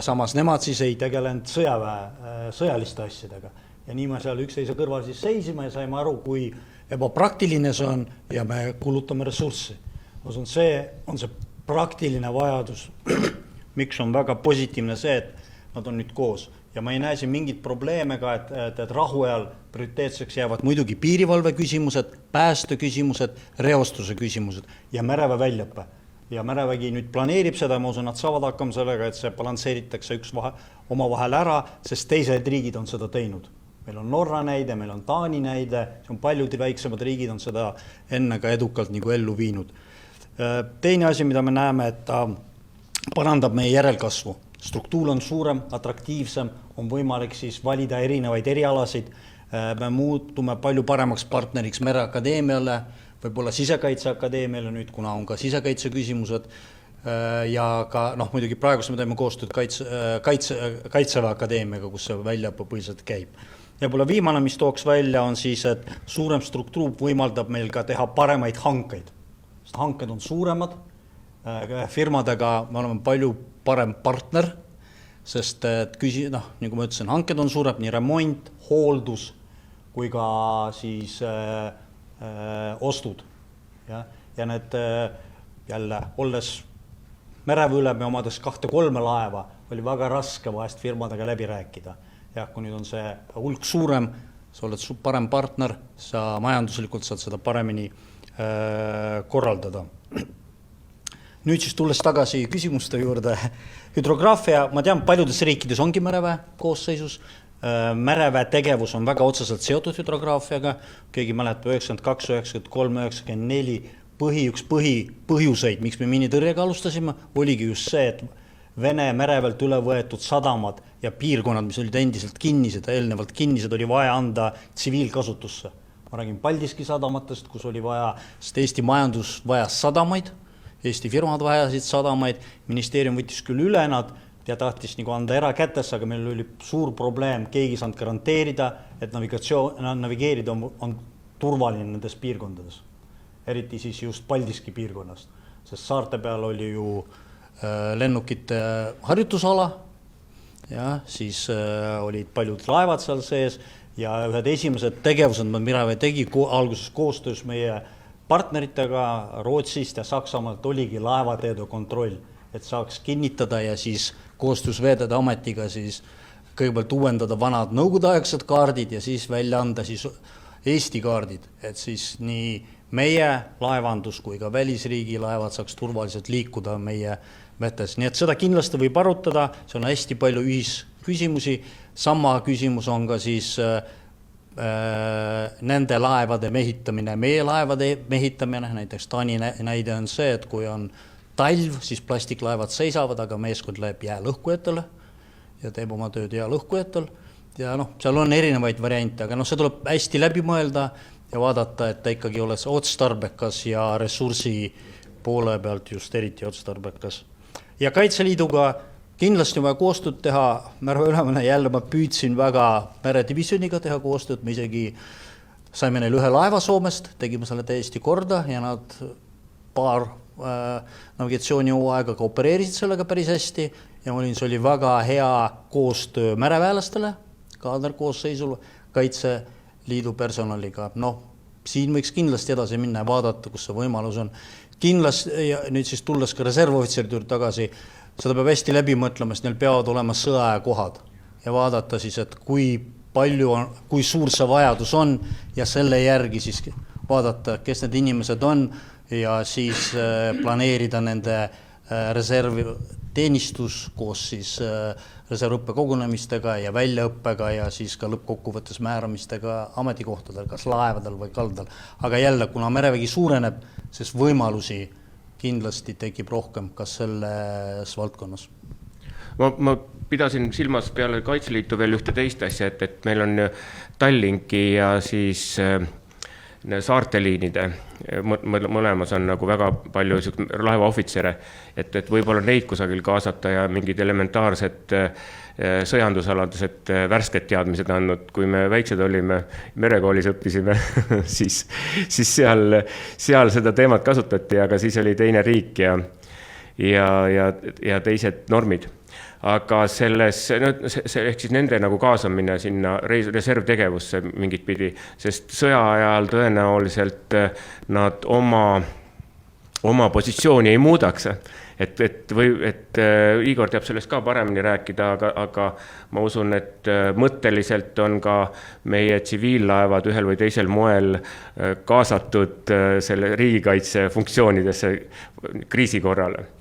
samas nemad siis ei tegelenud sõjaliste asjadega. Ja nii me seal üksteise kõrval siis seisime ja saime aru, kui ebapraktiline see on ja me kulutame ressurssi. See on see praktiline vajadus, miks on väga positiivne see, et nad on nüüd koos. Ja ma ei näe siin mingit probleeme ka, et rahu ajal prioriteetseks jäävad muidugi piirivalve küsimused, pääste küsimused, reostuse küsimused ja mereväe väljaõppe. Ja merevägi nüüd planeerib seda, ma usun, nad saavad hakkama sellega, et see balansseeritakse omavahel ära, sest teised riigid on seda teinud. Meil on Norra näide, meil on Taani näide, see on paljud väiksemad riigid on seda enne ka edukalt nagu ellu viinud. Teine asi, mida me näeme, et ta parandab meie järelkasvu. Struktuur on suurem, atraktiivsem, on võimalik siis valida erinevaid erialasid. Me muutume palju paremaks partneriks Mereakadeemiale, võib-olla Sisekaitseakadeemiale nüüd, kuna on ka sisekaitse küsimused ja ka muidugi praegust me teeme koostööd Kaitseväe Akadeemiaga, kus see väljaõppe põhiselt käib. Ja võib-olla viimane, mis tooks välja, on siis, et suurem struktuur võimaldab meil ka teha paremaid hankeid. Sest hanked on suuremad, firmadega me oleme palju parem partner, sest nagu ma ütlesin, hanked on suured, nii remont, hooldus kui ka siis ostud. Ja need jälle, olles mereväeülem ja omades 2-3 laeva, oli väga raske vahest firmadega läbi rääkida. Ja kui nüüd on see hulk suurem, sa oled parem partner, sa majanduslikult saad seda paremini korraldada. Nüüd siis tulles tagasi küsimuste juurde, hüdrograafia, ma tean, paljudes riikides ongi mereväe koosseisus, mereväe tegevus on väga otseselt seotud hüdrograafiaga, keegi mäletab 92, 93, 94, üks põhjuseid, miks me miinitõrjega alustasime, oligi just see, et Vene mereväelt üle võetud sadamad ja piirkonnad, mis olid endiselt kinnised, eelnevalt kinnised, oli vaja anda tsiviilkasutusse. Ma räägin Paldiski sadamatest, kus oli vaja, sest Eesti majandus vajas sadamaid, Eesti firmad vajasid sadamaid, ministeerium võttis küll üle nad ja tahtis nagu anda erakätes, aga meil oli suur probleem, keegi saanud garanteerida, et navigeerida on turvaline nendes piirkondades. Eriti siis just Paldiski piirkonnast, sest saarte peal oli ju lennukite harjutusala ja siis olid paljud laevad seal sees ja ühed esimesed tegevused, mida me tegi alguses koostöös meie partneritega Rootsist ja Saksamaalt oligi laevateede kontroll, et saaks kinnitada ja siis koostöös Veeteede Ametiga siis kõigepealt uuendada vanad nõukogudeaegsed kaardid ja siis välja anda siis Eesti kaardid, et siis nii meie laevandus kui ka välisriigi laevad saaks turvaliselt liikuda meie vetes. Nii et seda kindlasti võib arutada, see on hästi palju ühisküsimusi, sama küsimus on ka siis nende laevade mehitamine, meie laevade mehitamine, näiteks Taani näide on see, et kui on talv, siis plastiklaevad seisavad, aga meeskond läheb jäälõhkujatele ja teeb oma tööd jäälõhkujatel ja seal on erinevaid variante, aga see tuleb hästi läbi mõelda ja vaadata, et ta ikkagi oleks otstarbekas ja ressursi poole pealt just eriti otstarbekas. Ja Kaitseliiduga kindlasti on vaja koostööd teha, mereülemana jälle ma püüdsin väga meredivisjoniga teha koostööd, me isegi saime neil ühe laeva Soomest, tegime selle täiesti korda ja nad paar navigatsioonihooaega ka opereerisid sellega päris hästi ja see oli väga hea koostöö mereväelastele, kaaderkoosseisul, Kaitseliidu personaliga. Siin võiks kindlasti edasi minna ja vaadata, kus see võimalus on. Kindlasti, ja nüüd siis tulles ka reservohvitseride juurde tagasi, seda peab hästi läbi mõtlema, sest neil peavad olema sõjakohad ja vaadata siis, et kui suur see vajadus on ja selle järgi siis vaadata, kes need inimesed on ja siis planeerida nende reservteenistus koos siis reservõppe kogunemistega ja väljaõppega ja siis ka lõppkokkuvõttes määramistega ametikohtadel, kas laevadel või kaldal. Aga jälle, kuna merevägi suureneb, siis võimalusi kindlasti tekib rohkem ka selles valdkonnas. Ma pidasin silmas peale Kaitseliitu veel ühte teist asja, et meil on Tallinki ja siis saarteliinide, mõlemas on nagu väga palju laevaohvitsere, et võib-olla neid kusagil kaasata ja mingid elementaarsed sõjandusaladused värsked teadmised andnud. Kui me väiksed olime, merekoolis õppisime, siis seal seda teemat kasutati, aga siis oli teine riik ja teised normid. Aga selles, ehk siis nende nagu kaasamine sinna reservtegevusse mingit pidi, sest sõja ajal tõenäoliselt nad oma positsiooni ei muudaks. Et Igor teab sellest ka paremini rääkida, aga ma usun, et mõtteliselt on ka meie tsiviillaevad ühel või teisel moel kaasatud selle riigikaitse funktsioonidesse kriisi korrale.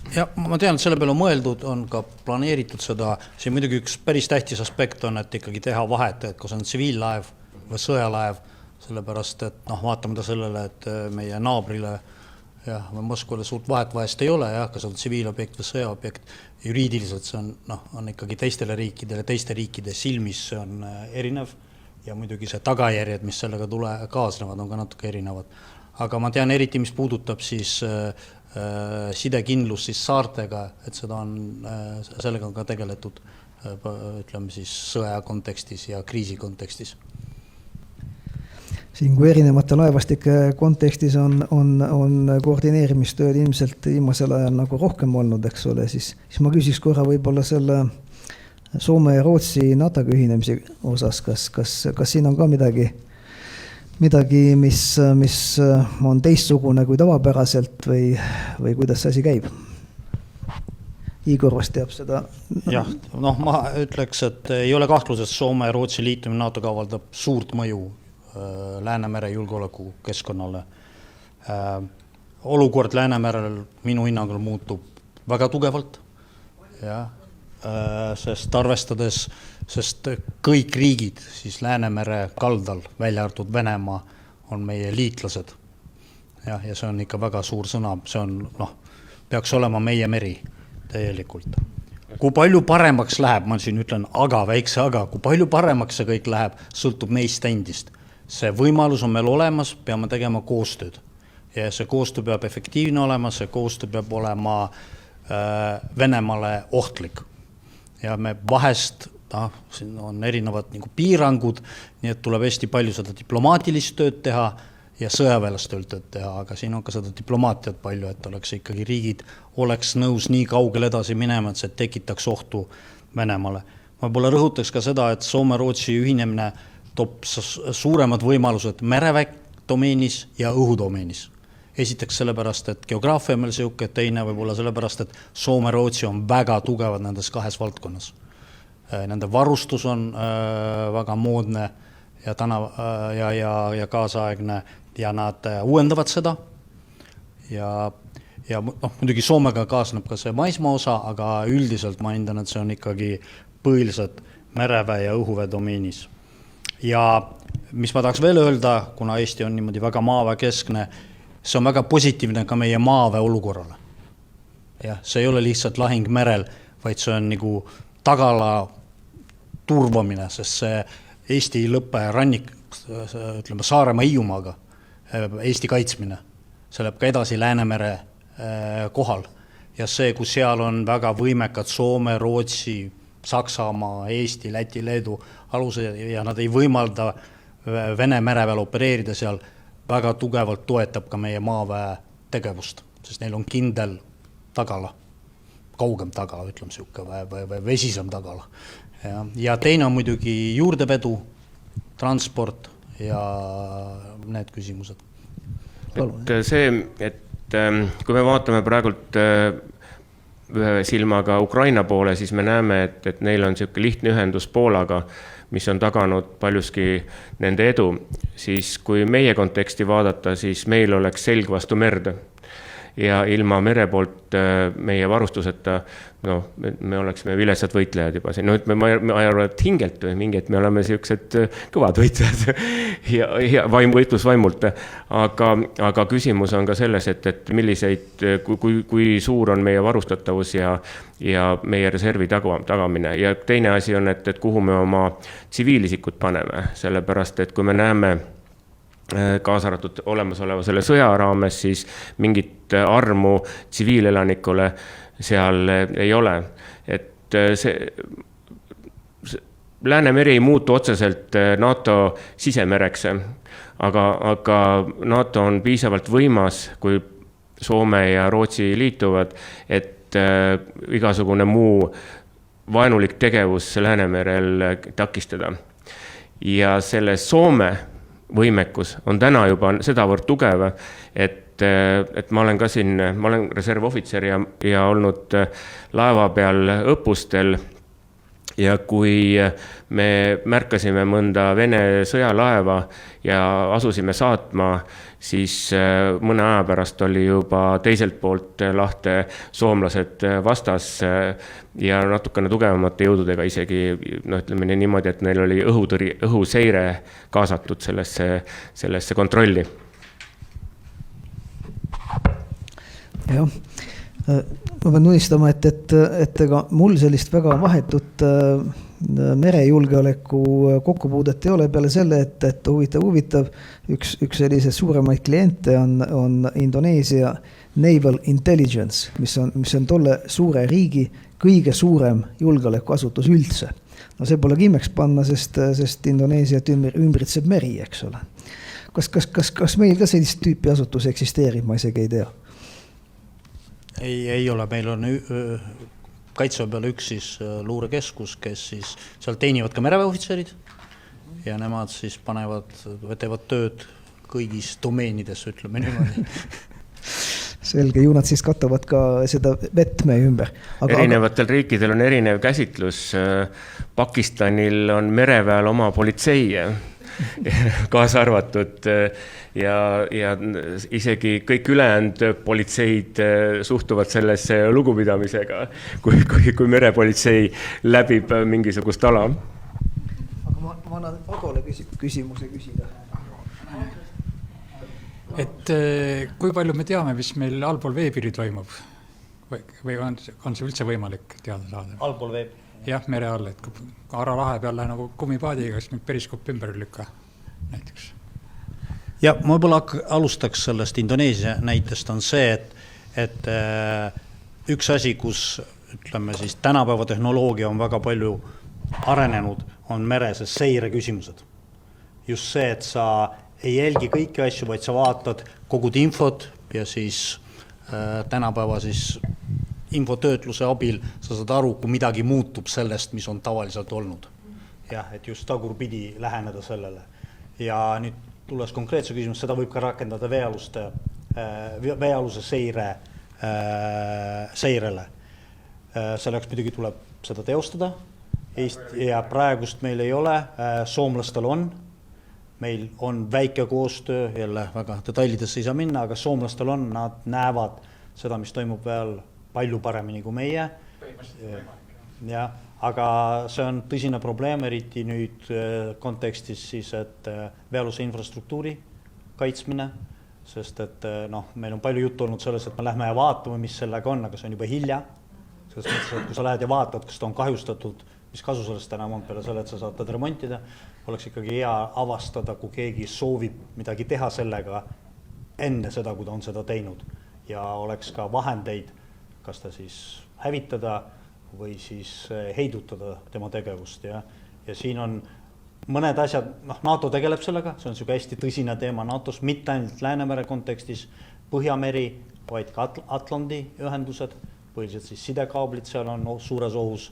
Ja ma tean, et selle peale mõeldud on ka planeeritud seda, see muidugi üks päris tähtis aspekt on, et ikkagi teha vahet, et kus on tsiviillaev või sõjalaev, sellepärast, et vaatamata sellele, et meie naabrile või Moskvale suurt vahet vahest ei ole, kas on tsiviilobjekt või sõjaobjekt, juriidiliselt see on ikkagi teistele riikidele, teiste riikide silmis see on erinev ja muidugi see tagajärjed, mis sellega kaasnevad, on ka natuke erinevad. Aga ma tean eriti, mis puudutab siis sidekindlus siis saartega, et sellega on ka tegeletud, ütleme siis sõja kontekstis ja kriisi kontekstis. Siin kui erinevate laevastike kontekstis on koordineerimistööd ilmselt viimasel ajal nagu rohkem olnud, eks ole, siis ma küsiks korra võib-olla selle Soome ja Rootsi NATO-ga ühinemise osas, kas siin on ka midagi, mis on teistsugune kui tavapäraselt või kuidas see asi käib? Igor vast teab seda. Jah, ma ütleks, et ei ole kahtlus, et Soome ja Rootsi liitumine NATO-ga avaldab suurt mõju Läänemere julgeoleku keskkonnale. Olukord Läänemerel minu hinnangul muutub väga tugevalt, sest arvestades, sest kõik riigid siis Läänemere kaldal, välja arvatud Venemaa, on meie liitlased. Ja see on ikka väga suur sõna, see on, peaks olema meie meri täielikult. Kui palju paremaks läheb, ma siin ütlen väikse aga, kui palju paremaks see kõik läheb, sõltub meist endist. See võimalus on meil olemas, peame tegema koostööd. Ja see koostöö peab efektiivne olema, see koostöö peab olema Venemaale ohtlik. Ja me vahest, siin on erinevad piirangud, nii et tuleb hästi palju seda diplomaatilist tööd teha ja sõjaväelast tööd teha, aga siin on ka seda diplomaatiat palju, et oleks ikkagi riigid oleks nõus nii kaugel edasi minema, et see tekitaks ohtu Venemaale. Ma pole rõhutaks ka seda, et Soome-Rootsi ühinemine toob suuremad võimalused mereväe domeenis ja õhudomeenis. Esiteks sellepärast, et geograafia meil siuke, teine võib-olla sellepärast, et Soome-Rootsi on väga tugevad nendes kahes valdkonnas. Nende varustus on väga moodne ja kaasaegne ja nad uuendavad seda. Ja muidugi Soomega kaasneb ka see maismaa osa, aga üldiselt ma hindan, et see on ikkagi põhiliselt mereväe ja õhuväe domeenis. Ja mis ma tahaks veel öelda, kuna Eesti on niimoodi väga maaväe keskne, see on väga positiivne ka meie maaväe olukorrale. Ja see ei ole lihtsalt lahing merel, vaid see on nagu tagala turvamine, sest see Eesti lõppe rannik, ütleme Saaremaa Hiiumaaga, Eesti kaitsmine. See läheb ka edasi Läänemere kohal. Ja see, kus seal on väga võimekad Soome, Rootsi, Saksamaa, Eesti, Läti, Leedu alused ja nad ei võimalda Vene mereväel opereerida seal, väga tugevalt toetab ka meie maaväe tegevust, sest neil on kindel tagala, kaugem tagala, ütleme siuke, või vesisem tagala. Ja teine on muidugi juurdevedu, transport ja need küsimused. Et see, et kui me vaatame praegult ühe silmaga Ukraina poole, siis me näeme, et neil on selline lihtne ühendus Poolaga, mis on taganud paljuski nende edu. Siis kui meie konteksti vaadata, siis meil oleks selg vastu merde. Ja ilma mere poolt meie varustuseta, me oleksime viletsad võitlejad juba siin. Ma arvan, et hingelt või mingit me oleme sellised kõvad võitlejad ja võitlusvaimult. Aga küsimus on ka selles, et milliseid, kui suur on meie varustatavus ja meie reservi tagamine. Ja teine asi on, et kuhu me oma tsiviilisikud paneme, sellepärast, et kui me näeme kaasaratud olemasoleva selle sõja raames, siis mingit armu tsiviilelanikule seal ei ole. Et Läänemeri ei muutu otseselt NATO sisemereks, aga NATO on piisavalt võimas, kui Soome ja Rootsi liituvad, et igasugune muu vaenulik tegevus Läänemerel takistada. Ja selle Soome võimekus on täna juba sedavõrd tugev, et ma olen ka siin, ma olen reservohvitser ja olnud laeva peal õppustel ja kui me märkasime mõnda Vene sõjalaeva ja asusime saatma, siis mõne aja pärast oli juba teiselt poolt lahte soomlased vastas ja natukene tugevamate jõududega isegi, ütleme niimoodi, et neil oli õhuseire kaasatud sellesse kontrolli. Jah, ma pean tunnistama, et ega mul sellist väga vahetut merejulgeoleku kokkupuudet ei ole peale selle, et huvitav, üks sellise suuremaid kliente on Indoneesia Naval Intelligence, mis on tolle suure riigi kõige suurem julgeolekuasutus üldse. No see pole imeks panna, sest Indoneesiat ümbritseb meri, eks ole. Kas meil ka sellist tüüpi asutus eksisteerib, ma isegi ei tea? Ei ole, meil on Kaitseväe peale üks siis luurekeskus, kes siis seal teenivad ka mereväeohvitserid ja nemad siis teevad tööd kõigis domeenides, ütleme niimoodi. Selge, ju nad siis katavad ka seda vett meie ümber. Erinevatel riikidel on erinev käsitlus. Pakistanil on mereväel oma politsei kaasa arvatud ja isegi kõik ülejäänud politseid suhtuvad sellesse lugupidamisega, kui merepolitsei läbib mingisugust ala. Aga ma annan Agole küsimuse küsida. Et kui palju me teame, mis meil allpool veepiiri toimub? Või on see üldse võimalik teada saada? Allpool veeb? Jah, mere all, et Aara lahe peal lähe nagu kummipaadiga, kas nüüd periskoop ümber lükka näiteks. Ja ma võib-olla alustaks sellest Indoneesia näitest on see, et üks asi, kus ütleme siis tänapäeva tehnoloogia on väga palju arenenud, on mereses seire küsimused. Just see, et sa ei jälgi kõiki asju, vaid sa vaatad kogud infot ja siis tänapäeva siis infotöötluse abil sa saad aru, kui midagi muutub sellest, mis on tavaliselt olnud. Jah, et just tagurpidi läheneda sellele. Ja nüüd tulles konkreetse küsimus, seda võib ka rakendada veealuse seirele. Selleks muidugi tuleb seda teostada. Ja praegust meil ei ole, soomlastel on. Meil on väike koostöö, jälle väga detailidesse ei saa minna, aga soomlastel on, nad näevad seda, mis toimub veel palju paremini kui meie. Ja, aga see on tõsine probleem, eriti nüüd kontekstis siis, et veealuse infrastruktuuri kaitsmine, sest et meil on palju juttu olnud selles, et me lähme ja vaatame, mis sellega on, aga see on juba hilja. Selles mõttes, et kui sa lähed ja vaatad, kas ta on kahjustatud mis kasu sellest enam on peale selle, et sa saad remontida, oleks ikkagi hea avastada, kui keegi soovib midagi teha sellega enne seda, kui ta on seda teinud. Ja oleks ka vahendeid, kas ta siis hävitada või siis heidutada tema tegevust. Ja siin on mõned asjad, NATO tegeleb sellega, see on selline hästi tõsine teema NATO-s, mitte ainult Läänemere kontekstis, Põhjameri, vaid ka Atlandi ühendused, põhiliselt siis sidekaablid seal on suures ohus.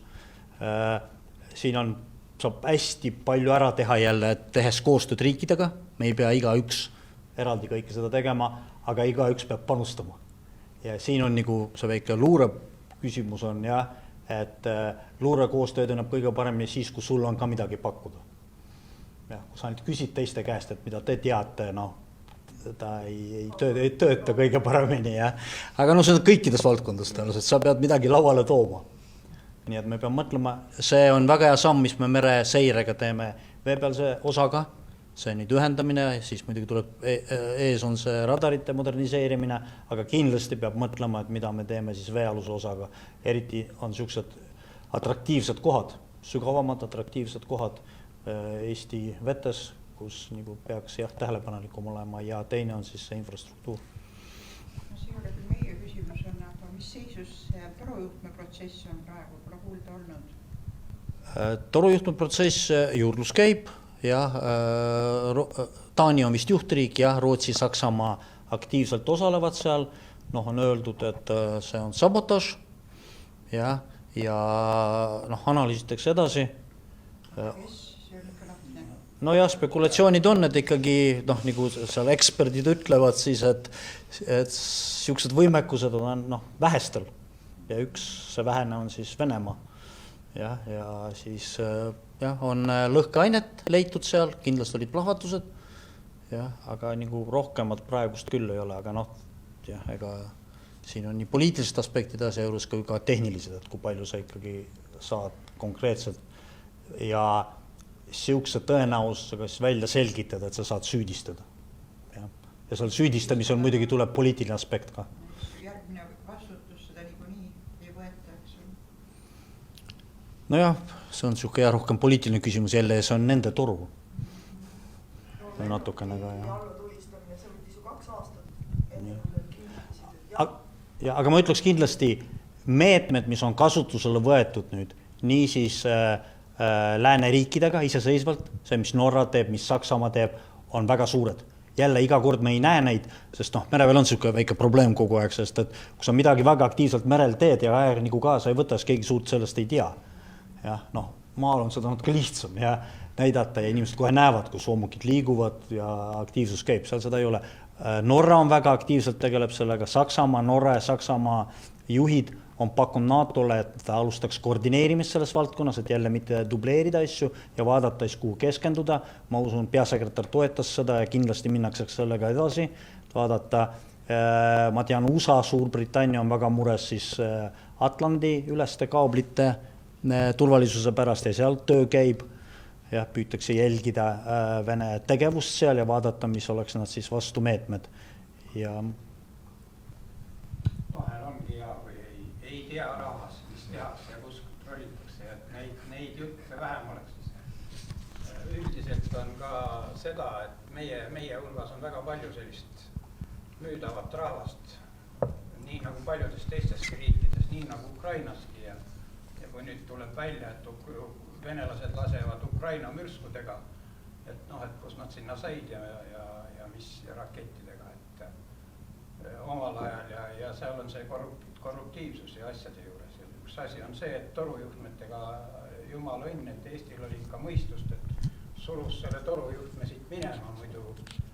Siin saab hästi palju ära teha jälle, tehes koostööd riikidega, me ei pea igaüks eraldi kõike seda tegema, aga igaüks peab panustama. Ja siin on nagu see väike luure küsimus on, et luure koostööd on kõige paremini siis, kui sul on ka midagi pakkuda. Ja, kui sa ainult küsid teiste käest, et mida te teate, ta ei tööta kõige paremini. Ja. Aga see on kõikides valdkondades, et sa pead midagi lauale tooma. Nii et me peame mõtlema, see on väga hea samm, mis me mereseirega teeme veepealse osaga, see nüüd ühendamine, siis muidugi tuleb ees on see radarite moderniseerimine, aga kindlasti peab mõtlema, et mida me teeme siis veealuse osaga. Eriti on sellised atraktiivsed kohad, sügavamad atraktiivsed kohad Eesti vetes, kus nagu peaks tähelepanelikum olema ja teine on siis see infrastruktuur. See ei ole küll meie küsimus on, aga mis seisus torujuhtme protsess on praegu, pole kuulda olnud? Torujuhtme protsess juurdlus käib, Taani on vist juhtriik ja Rootsi, Saksamaa aktiivselt osalevad seal. On öeldud, et see on sabotaž ja analüüsitakse edasi. Spekulatsioonid on, et ikkagi nagu seal eksperdid ütlevad siis, et sellised võimekused on vähestel ja üks see vähene on siis Venemaa ja siis on lõhkeainet leitud seal, kindlasti olid plahvatused, aga nagu rohkemat praegust küll ei ole, aga ega siin on nii poliitilised aspektid asja juures kui ka tehnilised, et kui palju sa ikkagi saad konkreetselt ja siukse tõenäosusega välja selgitada, et sa saad süüdistada. Ja seal süüdistamisel muidugi tuleb poliitiline aspekt ka. Järgmine vastutus seda nii ei võeta, eks ole? See on siuke rohkem poliitiline küsimus, jälle see on nende toru. Natukene ka, Allatulistamine, see võttis ju 2 aastat. Aga ma ütleks kindlasti meetmed, mis on kasutusele võetud nüüd, nii siis lääneriikidega iseseisvalt, see, mis Norra teeb, mis Saksamaa teeb, on väga suured. Jälle iga kord me ei näe neid, sest merevel on selline väike probleem kogu aeg, sest et kui sa midagi väga aktiivselt merel teed ja aeg nagu kaasa ei võta, siis keegi suurt sellest ei tea. Maal on seda natuke lihtsam ja näidata ja inimesed kohe näevad, kui soomukid liiguvad ja aktiivsus käib, seal seda ei ole. Norra on väga aktiivselt tegeleb sellega, Saksamaa, Norra ja Saksamaa juhid on pakkunud NATO-le, et ta alustaks koordineerimist selles valdkonnas, et jälle mitte dubleerida asju ja vaadata kuhu keskenduda. Ma usun, peasekretär toetas seda ja kindlasti minnakse sellega edasi. Vaadata, ma tean, USA, Suurbritannia on väga mures siis Atlandi üleste kaablite turvalisuse pärast ja seal töö käib ja püütakse jälgida Vene tegevust seal ja vaadata, mis oleks nad siis vastumeetmed. Ja vahel ongi hea, kui ei tea rahvas, mis tehakse ja kus kontrollitakse, et neid jutte vähem oleks. Üldiselt on ka seda, et meie hulgas on väga palju sellist müüdavat rahvast, nii nagu paljudes teisteski riikides, nii nagu Ukrainaski ja kui nüüd tuleb välja, et venelased lasevad Ukraina mürskudega, et kus nad sinna said ja mis rakettidega, et omal ajal ja seal on see korruptiivsus ja asjade juures. Ja üks asi on see, et torujuhtmetega jumala õnn, et Eestil oli ikka mõistust, et sulus selle torujuhtme siit minema, muidu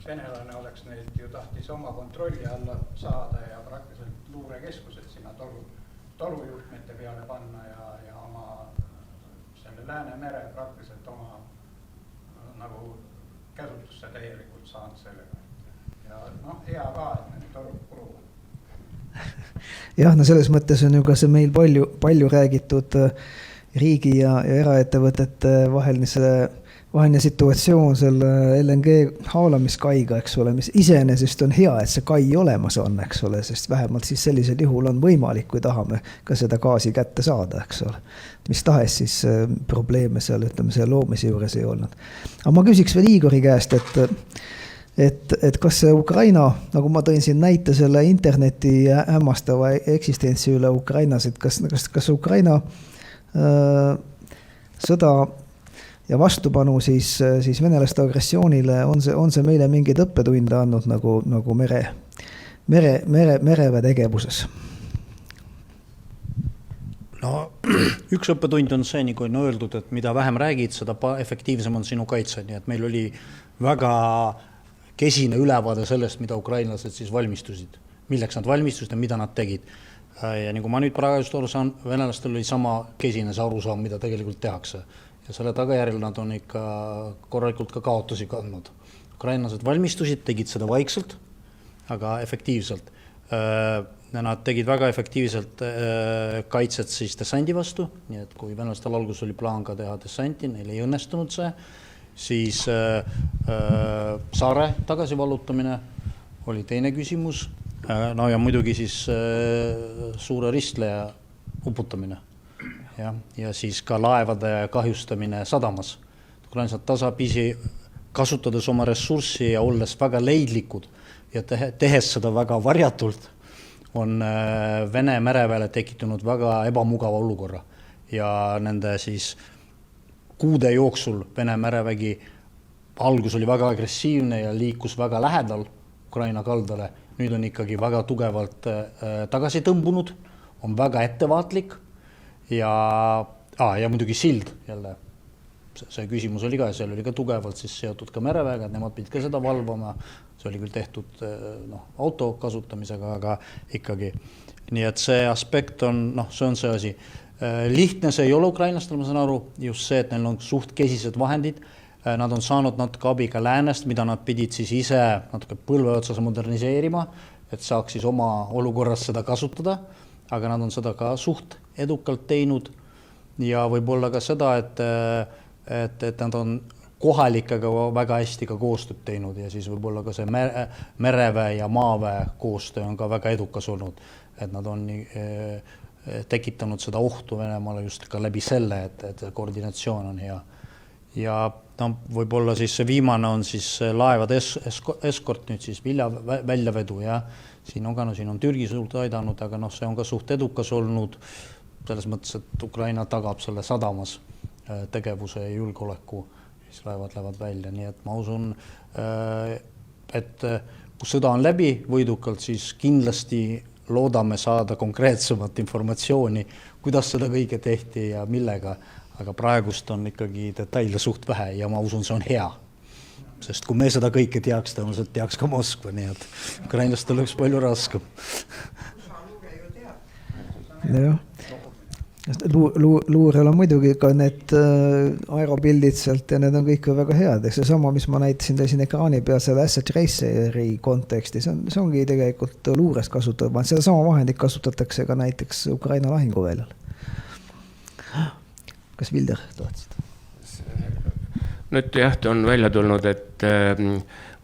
venelane oleks neid ju tahtis oma kontrolli alla saada ja praktiliselt luurekeskused sinna torujuhtmete peale panna ja oma selle Läänemere praktiliselt oma nagu käsutusse täielikult saanud sellega. Ja hea ka, et need torud kuluvad. Jah, selles mõttes on ju ka see meil palju räägitud riigi ja eraettevõtete vahelise vaheline situatsioon selle LNG haalamiskaiga, eks ole, mis iseenesest on hea, et see kai olemas on, eks ole, sest vähemalt siis sellisel juhul on võimalik, kui tahame ka seda gaasi kätte saada, eks ole. Mis tahes siis probleeme seal, ütleme, selle loomise juures ei olnud. Aga ma küsiks veel Igori käest, et kas see Ukraina, nagu ma tõin siin näite selle interneti hämmastava eksistentsi üle Ukrainas, et kas Ukraina sõda ja vastupanu siis venelaste agressioonile, on see meile mingeid õppetunde andnud nagu mereväe tegevuses? No üks õppetund on see, nagu on öeldud, et mida vähem räägid, seda efektiivsem on sinu kaitse, nii et meil oli väga kesine ülevaade sellest, mida ukrainlased siis valmistusid, milleks nad valmistusid ja mida nad tegid. Ja nagu ma nüüd praegu just aru saan, venelastel oli sama kesine see arusaam, mida tegelikult tehakse. Ja selle tagajärjel nad on ikka korralikult ka kaotusi kandnud. Ukrainlased valmistusid, tegid seda vaikselt, aga efektiivselt. Nad tegid väga efektiivselt kaitset siis dessanti vastu, nii et kui venelastel algus oli plaan ka teha dessanti, neil ei õnnestunud see, siis saare tagasivallutamine oli teine küsimus, no ja muidugi siis suure ristleja uputamine. Ja siis ka laevade kahjustamine sadamas. Ukrainlased tasapisi kasutades oma ressurssi ja olles väga leidlikud ja tehes seda väga varjatult, on Vene mereväele tekitunud väga ebamugava olukorra. Ja nende siis kuude jooksul Vene merevägi algus oli väga agressiivne ja liikus väga lähedal Ukraina kaldale. Nüüd on ikkagi väga tugevalt tagasi tõmbunud, on väga ettevaatlik. Ja muidugi sild jälle, see küsimus oli ka, seal oli ka tugevalt siis seotud ka mereväega, et nemad pidid ka seda valvama, see oli küll tehtud auto kasutamisega, aga ikkagi. Nii et see aspekt on, see on see asi. Lihtne see ei ole ukrainlastel, ma saan aru, just see, et neil on suht kesised vahendid, nad on saanud natuke abi ka läänest, mida nad pidid siis ise natuke põlve otsas moderniseerima, et saaks siis oma olukorras seda kasutada, aga nad on seda ka suht edukalt teinud ja võib-olla ka seda, et nad on kohalikega väga hästi ka koostööd teinud ja siis võib-olla ka see mereväe ja maaväe koostöö on ka väga edukas olnud, et nad on tekitanud seda ohtu Venemaale just ka läbi selle, et koordinatsioon on hea. Ja võib-olla siis see viimane on siis laevade eskort nüüd siis väljavedu ja siin on Türgi suurt aidanud, aga see on ka suht edukas olnud selles mõttes, et Ukraina tagab selle sadamas tegevuse ja julgeoleku, siis laevad lähevad välja, nii et ma usun, et kui sõda on läbi võidukalt, siis kindlasti loodame saada konkreetsemat informatsiooni, kuidas seda kõige tehti ja millega, aga praegust on ikkagi detaile suht vähe ja ma usun, see on hea. Sest kui me seda kõike teaks, tõenäoliselt teaks ka Moskva, nii et ukrainlastel oleks palju raskem. Jah. Luurel on muidugi ka need aeropildid sealt ja need on kõik väga head. See sama, mis ma näitasin teil siin ekraani peal selle Asset Traceri konteksti, see ongi tegelikult luurest kasutatud. Seda sama vahendit kasutatakse ka näiteks Ukraina lahinguväljal. Kas Vilder tahtsid? Nüüd jah, on välja tulnud, et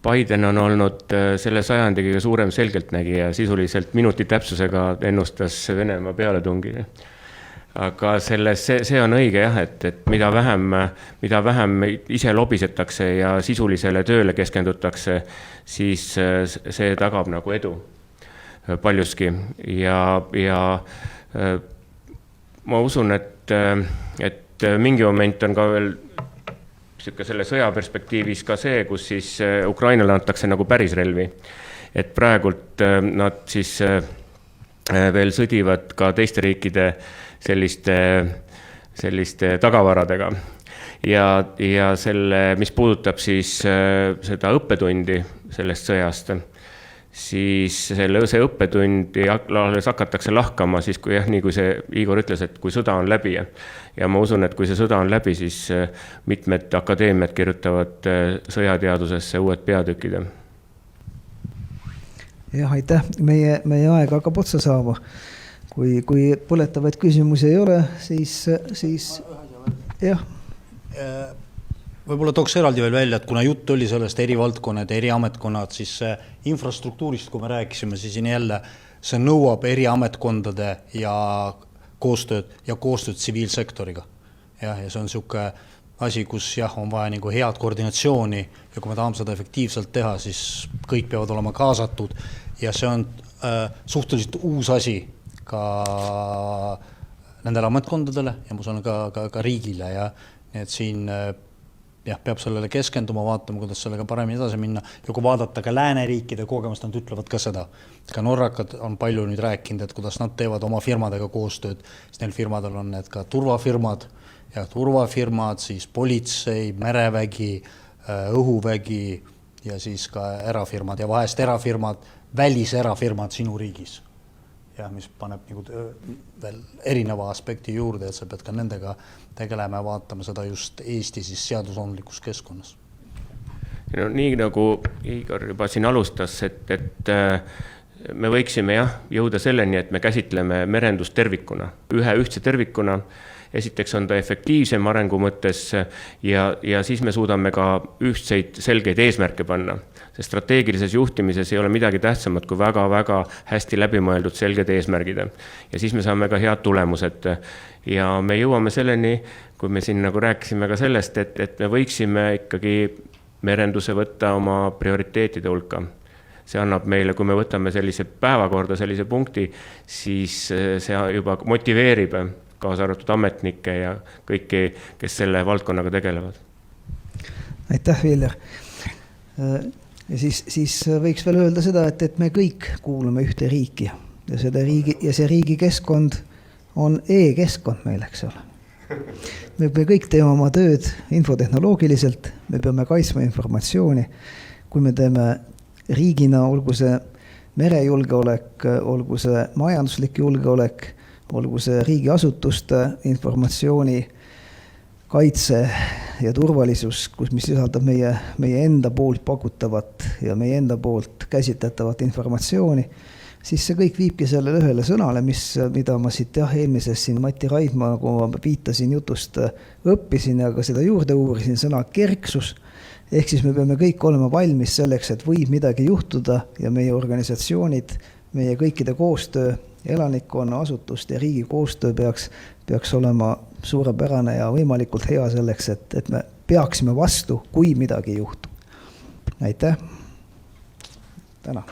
Biden on olnud selle sajandi kõige suurem selgeltnägija, sisuliselt minuti täpsusega ennustas Venemaa pealetungi. Aga see on õige jah, et mida vähem ise lobisetakse ja sisulisele tööle keskendutakse, siis see tagab nagu edu paljuski. Ja ma usun, et mingi moment on ka veel selle sõja perspektiivis ka see, kus siis Ukrainale antakse nagu päris relvi. Et praegult nad siis veel sõdivad ka teiste riikide selliste tagavaradega. Ja selle, mis puudutab siis seda õppetundi sellest sõjast, siis see õppetundi alles hakatakse lahkama, siis kui nii kui see Igor ütles, et kui sõda on läbi ja ma usun, et kui see sõda on läbi, siis mitmed akadeemiad kirjutavad sõjateadusesse uued peatükid. Jah, aitäh. Meie aeg hakkab otsa saama. Kui põletavaid küsimusi ei ole, siis jah. võib-olla tooks eraldi veel välja, et kuna jutt oli sellest eri valdkonnad ja eri ametkonnad, siis infrastruktuurist, kui me rääkisime, siis jälle see nõuab eri ametkondade ja koostööd tsiviilsektoriga. Ja see on niisugune asi, kus on vaja nagu head koordinatsiooni ja kui me tahame seda efektiivselt teha, siis kõik peavad olema kaasatud ja see on suhteliselt uus asi ka nendele ametkondadele ja ma usun ka riigile ja et siin peab sellele keskenduma, vaatama, kuidas sellega paremini edasi minna ja kui vaadata ka lääneriikide kogemust, nad ütlevad ka seda. Ka norrakad on palju nüüd rääkinud, et kuidas nad teevad oma firmadega koostööd, siis neil firmadel on need ka turvafirmad, siis politsei, merevägi, õhuvägi ja siis ka erafirmad ja vahest erafirmad, väliserafirmad sinu riigis. Ja mis paneb nagu veel erineva aspekti juurde, et sa pead ka nendega tegelema ja vaatama seda just Eesti siis seadusandlikus keskkonnas. No, nii nagu Igor juba siin alustas, et me võiksime jõuda selleni, et me käsitleme merendust tervikuna, ühtse tervikuna. Esiteks on ta efektiivsem arengu mõttes ja siis me suudame ka ühtseid selgeid eesmärke panna. See strateegilises juhtimises ei ole midagi tähtsamat kui väga-väga hästi läbimõeldud selged eesmärgid. Ja siis me saame ka head tulemused. Ja me jõuame selleni, kui me siin nagu rääkisime ka sellest, et me võiksime ikkagi merenduse võtta oma prioriteetide hulka. See annab meile, kui me võtame sellise päevakorda, sellise punkti, siis see juba motiveerib kaasa arvatud ametnikke ja kõiki, kes selle valdkonnaga tegelevad. Aitäh, Viljar. Ja siis võiks veel öelda seda, et me kõik kuulume ühte riiki ja see riigi keskkond on e-keskkond meil, eks ole. Me kõik teeme oma tööd infotehnoloogiliselt, me peame kaitsma informatsiooni. Kui me teeme riigina, olgu see merejulgeolek, olgu see majanduslik julgeolek, olgu see riigiasutuste informatsiooni kaitse ja turvalisus, mis sisaldab meie enda poolt pakutavat ja meie enda poolt käsitletavat informatsiooni, siis see kõik viibki sellele ühele sõnale, mida ma siit eelmises siin Mati Raidma, nagu ma viitasin jutust, õppisin ja ka seda juurde uurisin, sõna kerksus. Ehk siis me peame kõik olema valmis selleks, et võib midagi juhtuda ja meie organisatsioonid, meie kõikide koostöö, elanikkonna, asutuste ja riigi koostöö peaks olema suurepärane ja võimalikult hea selleks, et me peaksime vastu, kui midagi juhtub. Aitäh! Täna!